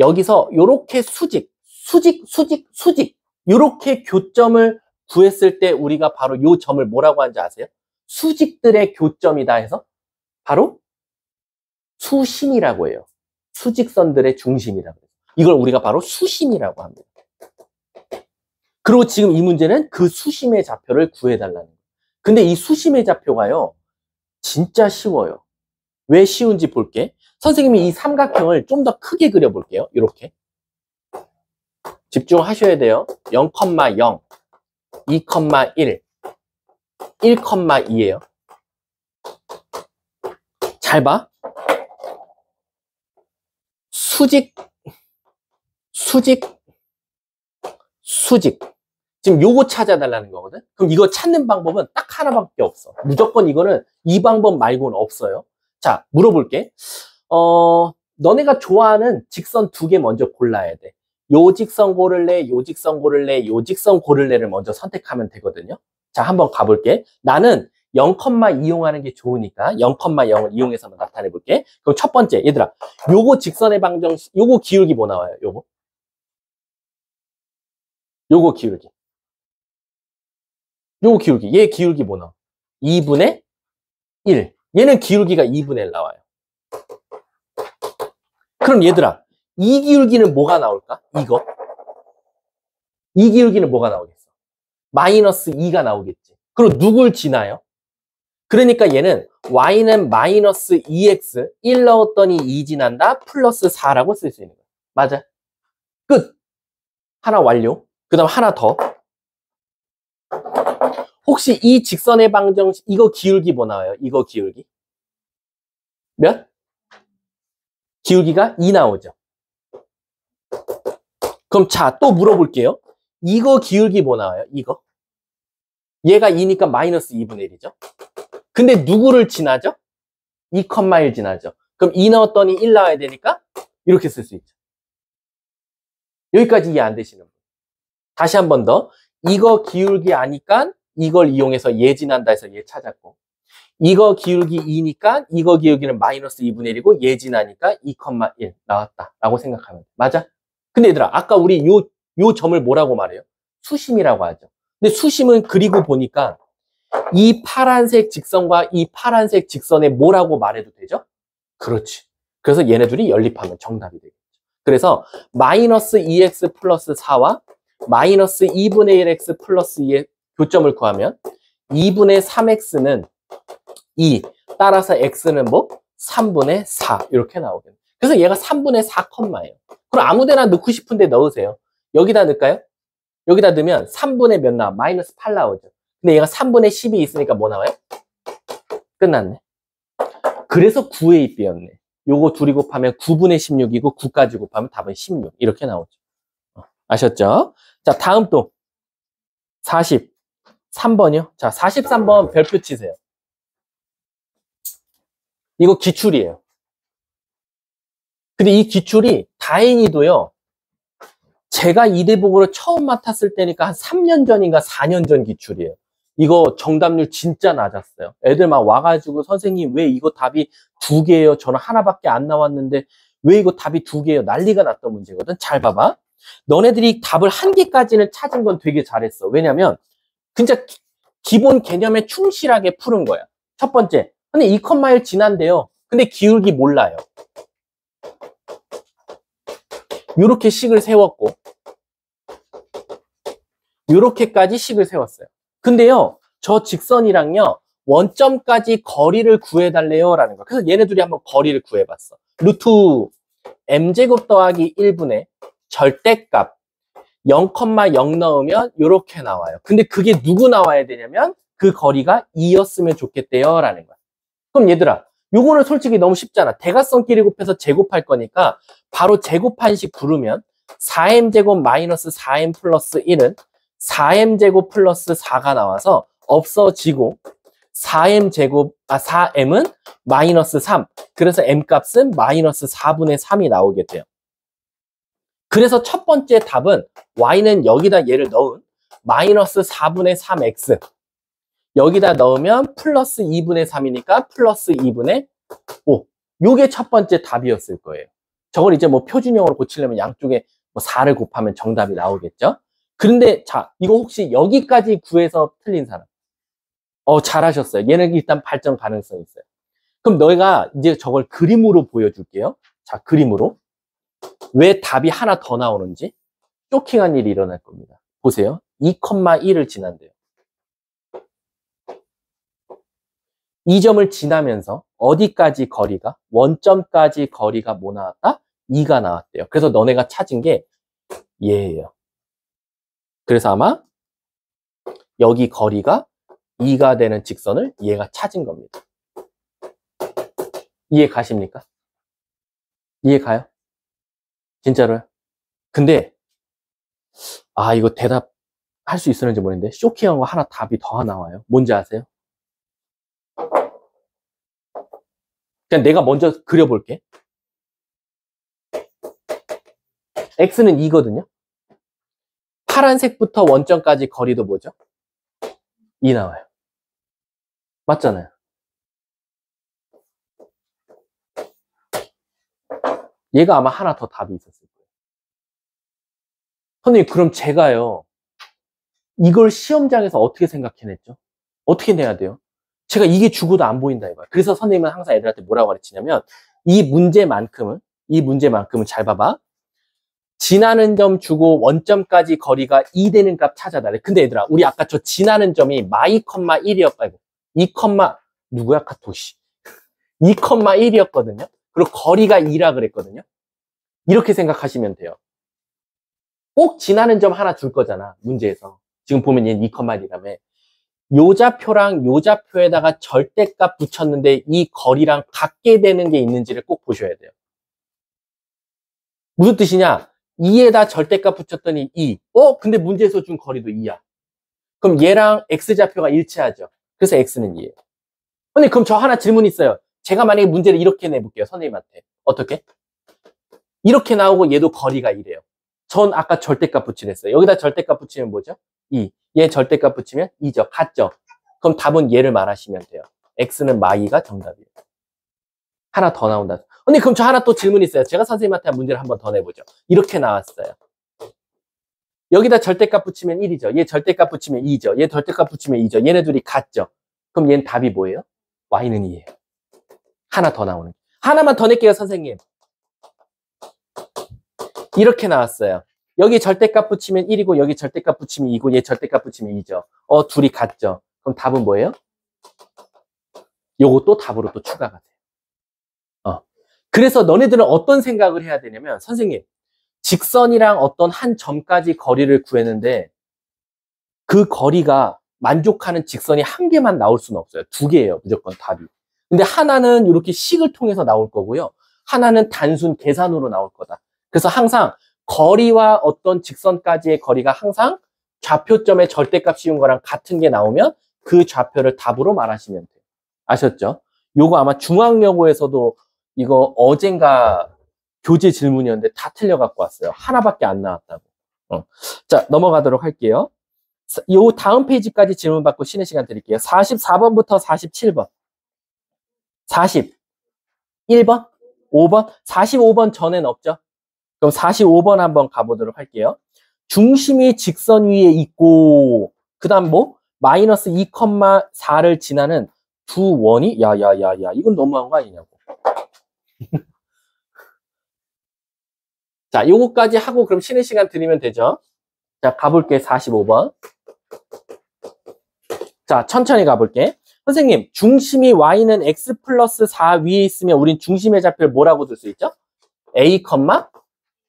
여기서 요렇게 수직. 수직, 수직, 수직. 요렇게 교점을 구했을 때 우리가 바로 요 점을 뭐라고 하는지 아세요? 수직들의 교점이다 해서 바로 수심이라고 해요. 수직선들의 중심이라고 해요. 이걸 우리가 바로 수심이라고 합니다. 그리고 지금 이 문제는 그 수심의 좌표를 구해달라는 거예요. 근데 이 수심의 좌표가요, 진짜 쉬워요. 왜 쉬운지 볼게. 선생님이 이 삼각형을 좀 더 크게 그려볼게요. 이렇게. 집중하셔야 돼요. 0,0, 2,1, 1,2예요. 잘 봐. 수직, 수직, 수직. 지금 요거 찾아달라는 거거든. 그럼 이거 찾는 방법은 딱 하나밖에 없어. 무조건 이거는 이 방법 말고는 없어요. 자, 물어볼게. 너네가 좋아하는 직선 2개 먼저 골라야 돼. 요 직선 고를래, 요 직선 고를래, 요 직선 고를래를 먼저 선택하면 되거든요. 자, 한번 가볼게. 나는 0, 이용하는 게 좋으니까 0,0을 이용해서 한번 나타내 볼게. 그럼 첫 번째, 얘들아, 요거 직선의 방정식, 요거 기울기 뭐 나와요? 요거 기울기. 요거 기울기. 얘 기울기 뭐 나와? 2분의 1. 얘는 기울기가 2분의 1 나와요. 그럼 얘들아, 이 기울기는 뭐가 나올까? 이거. 이 기울기는 뭐가 나오겠어? 마이너스 2가 나오겠지. 그럼 누굴 지나요? 그러니까 얘는 y는 마이너스 2x 1 넣었더니 2 지난다 플러스 4라고 쓸 수 있는 거야. 맞아. 끝. 하나 완료. 그 다음 하나 더. 혹시 이 직선의 방정식 이거 기울기 뭐 나와요? 이거 기울기 몇? 기울기가 2 나오죠. 그럼 자, 또 물어볼게요. 이거 기울기 뭐 나와요? 이거. 얘가 2니까 마이너스 2분의 1이죠. 근데 누구를 지나죠? 2,1 지나죠. 그럼 2 넣었더니 1 나와야 되니까 이렇게 쓸 수 있죠. 여기까지 이해 안 되시는 분. 다시 한 번 더. 이거 기울기 아니까 이걸 이용해서 얘 지난다 해서 얘 찾았고, 이거 기울기 2니까 이거 기울기는 마이너스 2분의 1이고 얘 지나니까 2,1 나왔다 라고 생각하면 돼. 맞아? 근데 얘들아, 아까 우리 요 점을 뭐라고 말해요? 수심이라고 하죠. 근데 수심은 그리고 보니까 이 파란색 직선과 이 파란색 직선에 뭐라고 말해도 되죠? 그렇지. 그래서 얘네들이 연립하면 정답이 되겠죠. 그래서 마이너스 2x 플러스 4와 마이너스 2분의 1x 플러스 2의 교점을 구하면 2분의 3x는 2, 따라서 x는 뭐? 3분의 4 이렇게 나오겠네. 그래서 얘가 3분의 4, 예요. 그럼 아무 데나 넣고 싶은데 넣으세요. 여기다 넣을까요? 여기다 넣으면 3분의 몇 나와? 마이너스 8 나오죠. 근데 얘가 3분의 10이 있으니까 뭐 나와요? 끝났네. 그래서 9의 입비였네. 요거 둘이 곱하면 9분의 16이고 9까지 곱하면 답은 16 이렇게 나오죠. 아셨죠? 자, 다음 또 43번이요? 자, 43번 별표 치세요. 이거 기출이에요. 근데 이 기출이 다행히도요, 제가 이 대목으로 처음 맡았을 때니까 한 3년 전인가 4년 전 기출이에요. 이거 정답률 진짜 낮았어요. 애들 막 와가지고 선생님 왜 이거 답이 2개예요? 저는 하나밖에 안 나왔는데 왜 이거 답이 2개예요? 난리가 났던 문제거든. 잘 봐봐. 너네들이 답을 1개까지는 찾은 건 되게 잘했어. 왜냐면 진짜 기본 개념에 충실하게 푸는 거야. 첫 번째, 근데 2,1 지난데요. 근데 기울기 몰라요. 요렇게 식을 세웠고 요렇게까지 식을 세웠어요. 근데요, 저 직선이랑요, 원점까지 거리를 구해달래요 라는 거야. 그래서 얘네들이 한번 거리를 구해봤어. 루트 m제곱 더하기 1분의 절대값 0,0 넣으면 요렇게 나와요. 근데 그게 누구 나와야 되냐면 그 거리가 2였으면 좋겠대요 라는 거야. 그럼 얘들아, 요거는 솔직히 너무 쉽잖아. 대각선끼리 곱해서 제곱할 거니까 바로 제곱한식 부르면 4m제곱 마이너스 4m 플러스 1은 4m제곱 플러스 4가 나와서 없어지고 4m은 마이너스 3. 그래서 m값은 마이너스 4분의 3이 나오게 돼요. 그래서 첫 번째 답은 y는 여기다 얘를 넣은 마이너스 4분의 3x 여기다 넣으면 플러스 2분의 3이니까 플러스 2분의 5. 요게 첫 번째 답이었을 거예요. 저걸 이제 뭐 표준형으로 고치려면 양쪽에 뭐 4를 곱하면 정답이 나오겠죠? 그런데 자, 이거 혹시 여기까지 구해서 틀린 사람? 잘하셨어요. 얘는 일단 발전 가능성이 있어요. 그럼 너희가 이제 저걸 그림으로 보여줄게요. 자, 그림으로. 왜 답이 하나 더 나오는지 쇼킹한 일이 일어날 겁니다. 보세요. 2,1을 지난대요. 이 점을 지나면서 어디까지 거리가? 원점까지 거리가 뭐 나왔다? 2가 나왔대요. 그래서 너네가 찾은 게 얘예요. 그래서 아마 여기 거리가 2가 되는 직선을 얘가 찾은 겁니다. 이해 가십니까? 이해 가요? 진짜로요? 근데 이거 대답할 수 있었는지 모르겠는데 쇼킹한 거 하나 답이 더 나와요. 뭔지 아세요? 그냥 내가 먼저 그려볼게. x는 2거든요. 파란색부터 원점까지 거리도 뭐죠? 2 나와요. 맞잖아요. 얘가 아마 하나 더 답이 있었을 거예요. 선생님, 그럼 제가요, 이걸 시험장에서 어떻게 생각해냈죠? 어떻게 내야 돼요? 제가 이게 죽어도 안 보인다 이거야. 그래서 선생님은 항상 애들한테 뭐라고 가르치냐면 이 문제만큼은 잘 봐봐. 지나는 점 주고 원점까지 거리가 2 되는 값 찾아달래. 근데 얘들아, 우리 아까 저 지나는 점이 마이, 1이었고 2, 누구야? 카토시. 2,1이었거든요. 그리고 거리가 2라 그랬거든요. 이렇게 생각하시면 돼요. 꼭 지나는 점 하나 줄 거잖아, 문제에서. 지금 보면 얘는 2,1이라며. 요 좌표랑 요 좌표에다가 절대값 붙였는데 이 거리랑 같게 되는 게 있는지를 꼭 보셔야 돼요. 무슨 뜻이냐? 2에다 절대값 붙였더니 2. 근데 문제에서 준 거리도 2야. 그럼 얘랑 x좌표가 일치하죠. 그래서 x는 2예요. 선생님, 그럼 저 하나 질문 있어요. 제가 만약에 문제를 이렇게 내볼게요. 선생님한테. 어떻게? 이렇게 나오고 얘도 거리가 2래요. 전 아까 절대값 붙이랬어요. 여기다 절대값 붙이면 뭐죠? 2. 얘 절대값 붙이면 2죠. 같죠? 그럼 답은 얘를 말하시면 돼요. x는 마이가 정답이에요. 하나 더 나온다. 언니, 그럼 저 하나 또 질문 있어요. 제가 선생님한테 문제를 한번 더 내보죠. 이렇게 나왔어요. 여기다 절대값 붙이면 1이죠. 얘 절대값 붙이면 2죠. 얘 절대값 붙이면 2죠. 얘네 둘이 같죠. 그럼 얘는 답이 뭐예요? y는 2예요. 하나 더 나오는. 하나만 더 낼게요, 선생님. 이렇게 나왔어요. 여기 절대값 붙이면 1이고 여기 절대값 붙이면 2고 얘 절대값 붙이면 2죠. 둘이 같죠. 그럼 답은 뭐예요? 요거 또 답으로 또 추가가 돼요. 그래서 너네들은 어떤 생각을 해야 되냐면, 선생님, 직선이랑 어떤 한 점까지 거리를 구했는데 그 거리가 만족하는 직선이 한 개만 나올 수는 없어요. 2개예요, 무조건 답이. 근데 하나는 이렇게 식을 통해서 나올 거고요. 하나는 단순 계산으로 나올 거다. 그래서 항상 거리와 어떤 직선까지의 거리가 항상 좌표점의 절대값 씌운 거랑 같은 게 나오면 그 좌표를 답으로 말하시면 돼요. 아셨죠? 요거 아마 중앙여고에서도 이거 어젠가 교재 질문이었는데 다 틀려 갖고 왔어요. 하나밖에 안 나왔다고. 자, 넘어가도록 할게요. 요 다음 페이지까지 질문 받고 쉬는 시간 드릴게요. 44번부터 47번. 41번? 5번? 45번 전엔 없죠? 그럼 45번 한번 가보도록 할게요. 중심이 직선 위에 있고, 그 다음 뭐? 마이너스 2,4를 지나는 두 원이? 야야야야, 이건 너무한 거 아니냐고. 자, 요거까지 하고 그럼 쉬는 시간 드리면 되죠? 자, 가볼게. 45번. 자, 천천히 가볼게. 선생님, 중심이 y는 x 플러스 4 위에 있으면 우린 중심의 좌표를 뭐라고 쓸 수 있죠? a,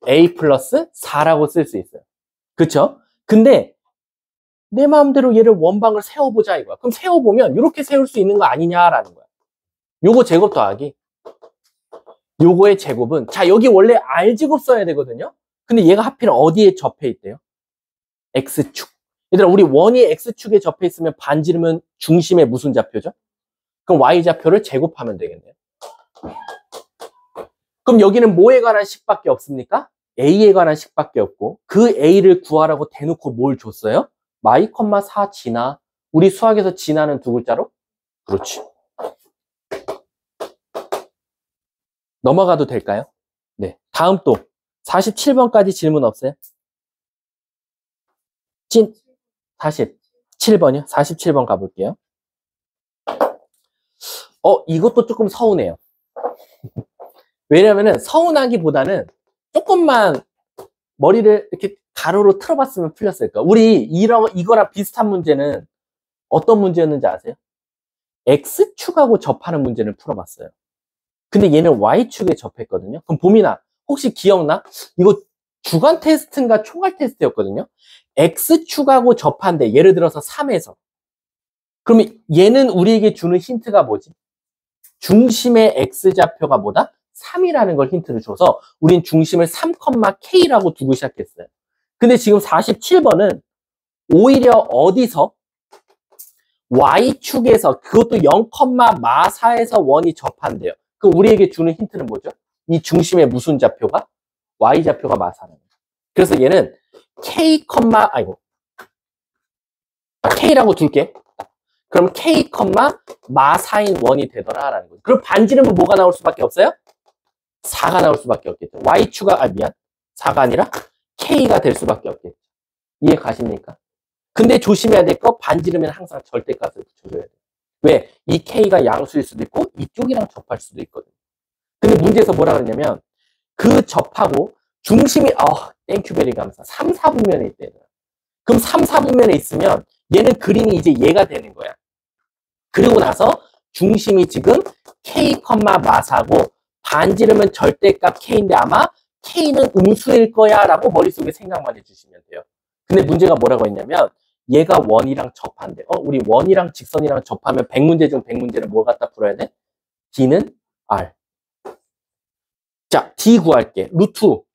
a 플러스 4라고 쓸 수 있어요. 그쵸? 근데 내 마음대로 얘를 원방을 세워보자 이거야. 그럼 세워보면 이렇게 세울 수 있는 거 아니냐라는 거야. 요거 제곱 더하기. 요거의 제곱은, 자, 여기 원래 R제곱 써야 되거든요? 근데 얘가 하필 어디에 접해 있대요? X축. 얘들아, 우리 원이 X축에 접해 있으면 반지름은 중심의 무슨 좌표죠? 그럼 Y좌표를 제곱하면 되겠네요. 그럼 여기는 뭐에 관한 식밖에 없습니까? A에 관한 식밖에 없고, 그 A를 구하라고 대놓고 뭘 줬어요? 마이, 4 진화. 우리 수학에서 진화는 두 글자로? 그렇지. 넘어가도 될까요? 네. 다음 또 47번까지 질문 없어요? 47번이요? 47번 가볼게요. 이것도 조금 서운해요. 왜냐면은 서운하기보다는 조금만 머리를 이렇게 가로로 틀어봤으면 풀렸을 거야. 우리 이거랑 비슷한 문제는 어떤 문제였는지 아세요? X축하고 접하는 문제를 풀어봤어요. 근데 얘는 Y축에 접했거든요. 그럼 봄이나 혹시 기억나? 이거 주간 테스트인가 총괄 테스트였거든요. X축하고 접한데 예를 들어서 3에서 그러면 얘는 우리에게 주는 힌트가 뭐지? 중심의 X좌표가 뭐다? 3이라는 걸 힌트를 줘서 우린 중심을 3,K라고 두고 시작했어요. 근데 지금 47번은 오히려 어디서? Y축에서 그것도 0,4에서 원이 접한대요. 그럼 우리에게 주는 힌트는 뭐죠? 이 중심의 무슨 좌표가? Y좌표가 마사는 거예요. 그래서 얘는 K라고 둘게. 그럼 K, 마사인 원이 되더라라는 거죠. 그럼 반지름은 뭐가 나올 수밖에 없어요? 4가 나올 수밖에 없겠죠. Y축가, 4가 아니라 K가 될 수밖에 없겠죠. 이해 가십니까? 근데 조심해야 될 거, 반지름에는 항상 절대값을 붙여줘야 돼요. 왜? 이 K가 양수일 수도 있고, 이쪽이랑 접할 수도 있거든요. 근데 문제에서 뭐라 그러냐면, 그 접하고, 중심이, 땡큐 베리 감사. 3, 4분면에 있대요. 그럼 3, 4분면에 있으면, 얘는 그림이 이제 얘가 되는 거야. 그리고 나서, 중심이 지금 K, 마사고, 반지름은 절대값 K인데 아마 K는 음수일 거야 라고 머릿속에 생각만 해주시면 돼요. 근데 문제가 뭐라고 했냐면 얘가 원이랑 접한대. 우리 원이랑 직선이랑 접하면 100문제 중 100문제를 뭘 갖다 풀어야 돼? D는 R. 자, D 구할게. 루트 5,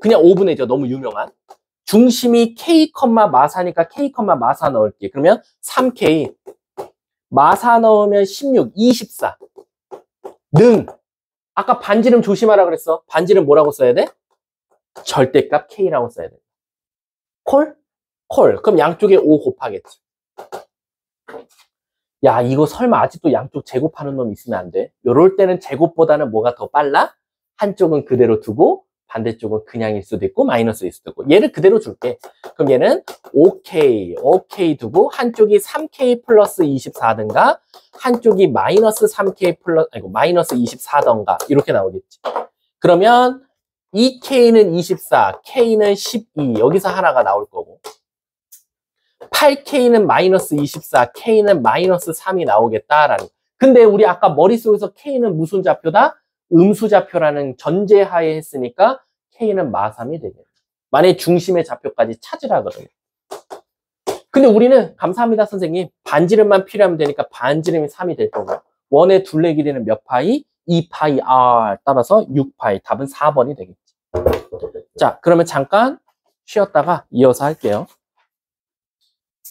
그냥 5분의죠. 너무 유명한. 중심이 K, 마사니까 K, 마사 넣을게. 그러면 3K. 마사 넣으면 16, 24. 능. 아까 반지름 조심하라 그랬어. 반지름 뭐라고 써야 돼? 절대값 K라고 써야 돼. 콜? 콜. 그럼 양쪽에 5 곱하겠지. 야, 이거 설마 아직도 양쪽 제곱하는 놈 있으면 안 돼. 요럴 때는 제곱보다는 뭐가 더 빨라? 한쪽은 그대로 두고 반대쪽은 그냥일 수도 있고 마이너스일 수도 있고. 얘를 그대로 줄게. 그럼 얘는 5K 두고 한쪽이 3K 플러스 24든가 한쪽이 마이너스 3K 마이너스 24던가 이렇게 나오겠지. 그러면 2K는 24, K는 12 여기서 하나가 나올 거고 8K는 마이너스 24, K는 마이너스 3이 나오겠다라는. 근데 우리 아까 머릿속에서 K는 무슨 좌표다? 음수좌표라는 전제하에 했으니까 K는 마3이 되겠네. 만약에 중심의 좌표까지 찾으라거든요. 근데 우리는 감사합니다 선생님. 반지름만 필요하면 되니까 반지름이 3이 될 거고요. 원의 둘레 길이는 몇 파이? 2파이 R 따라서 6파이. 답은 4번이 되겠지. 자, 그러면 잠깐 쉬었다가 이어서 할게요.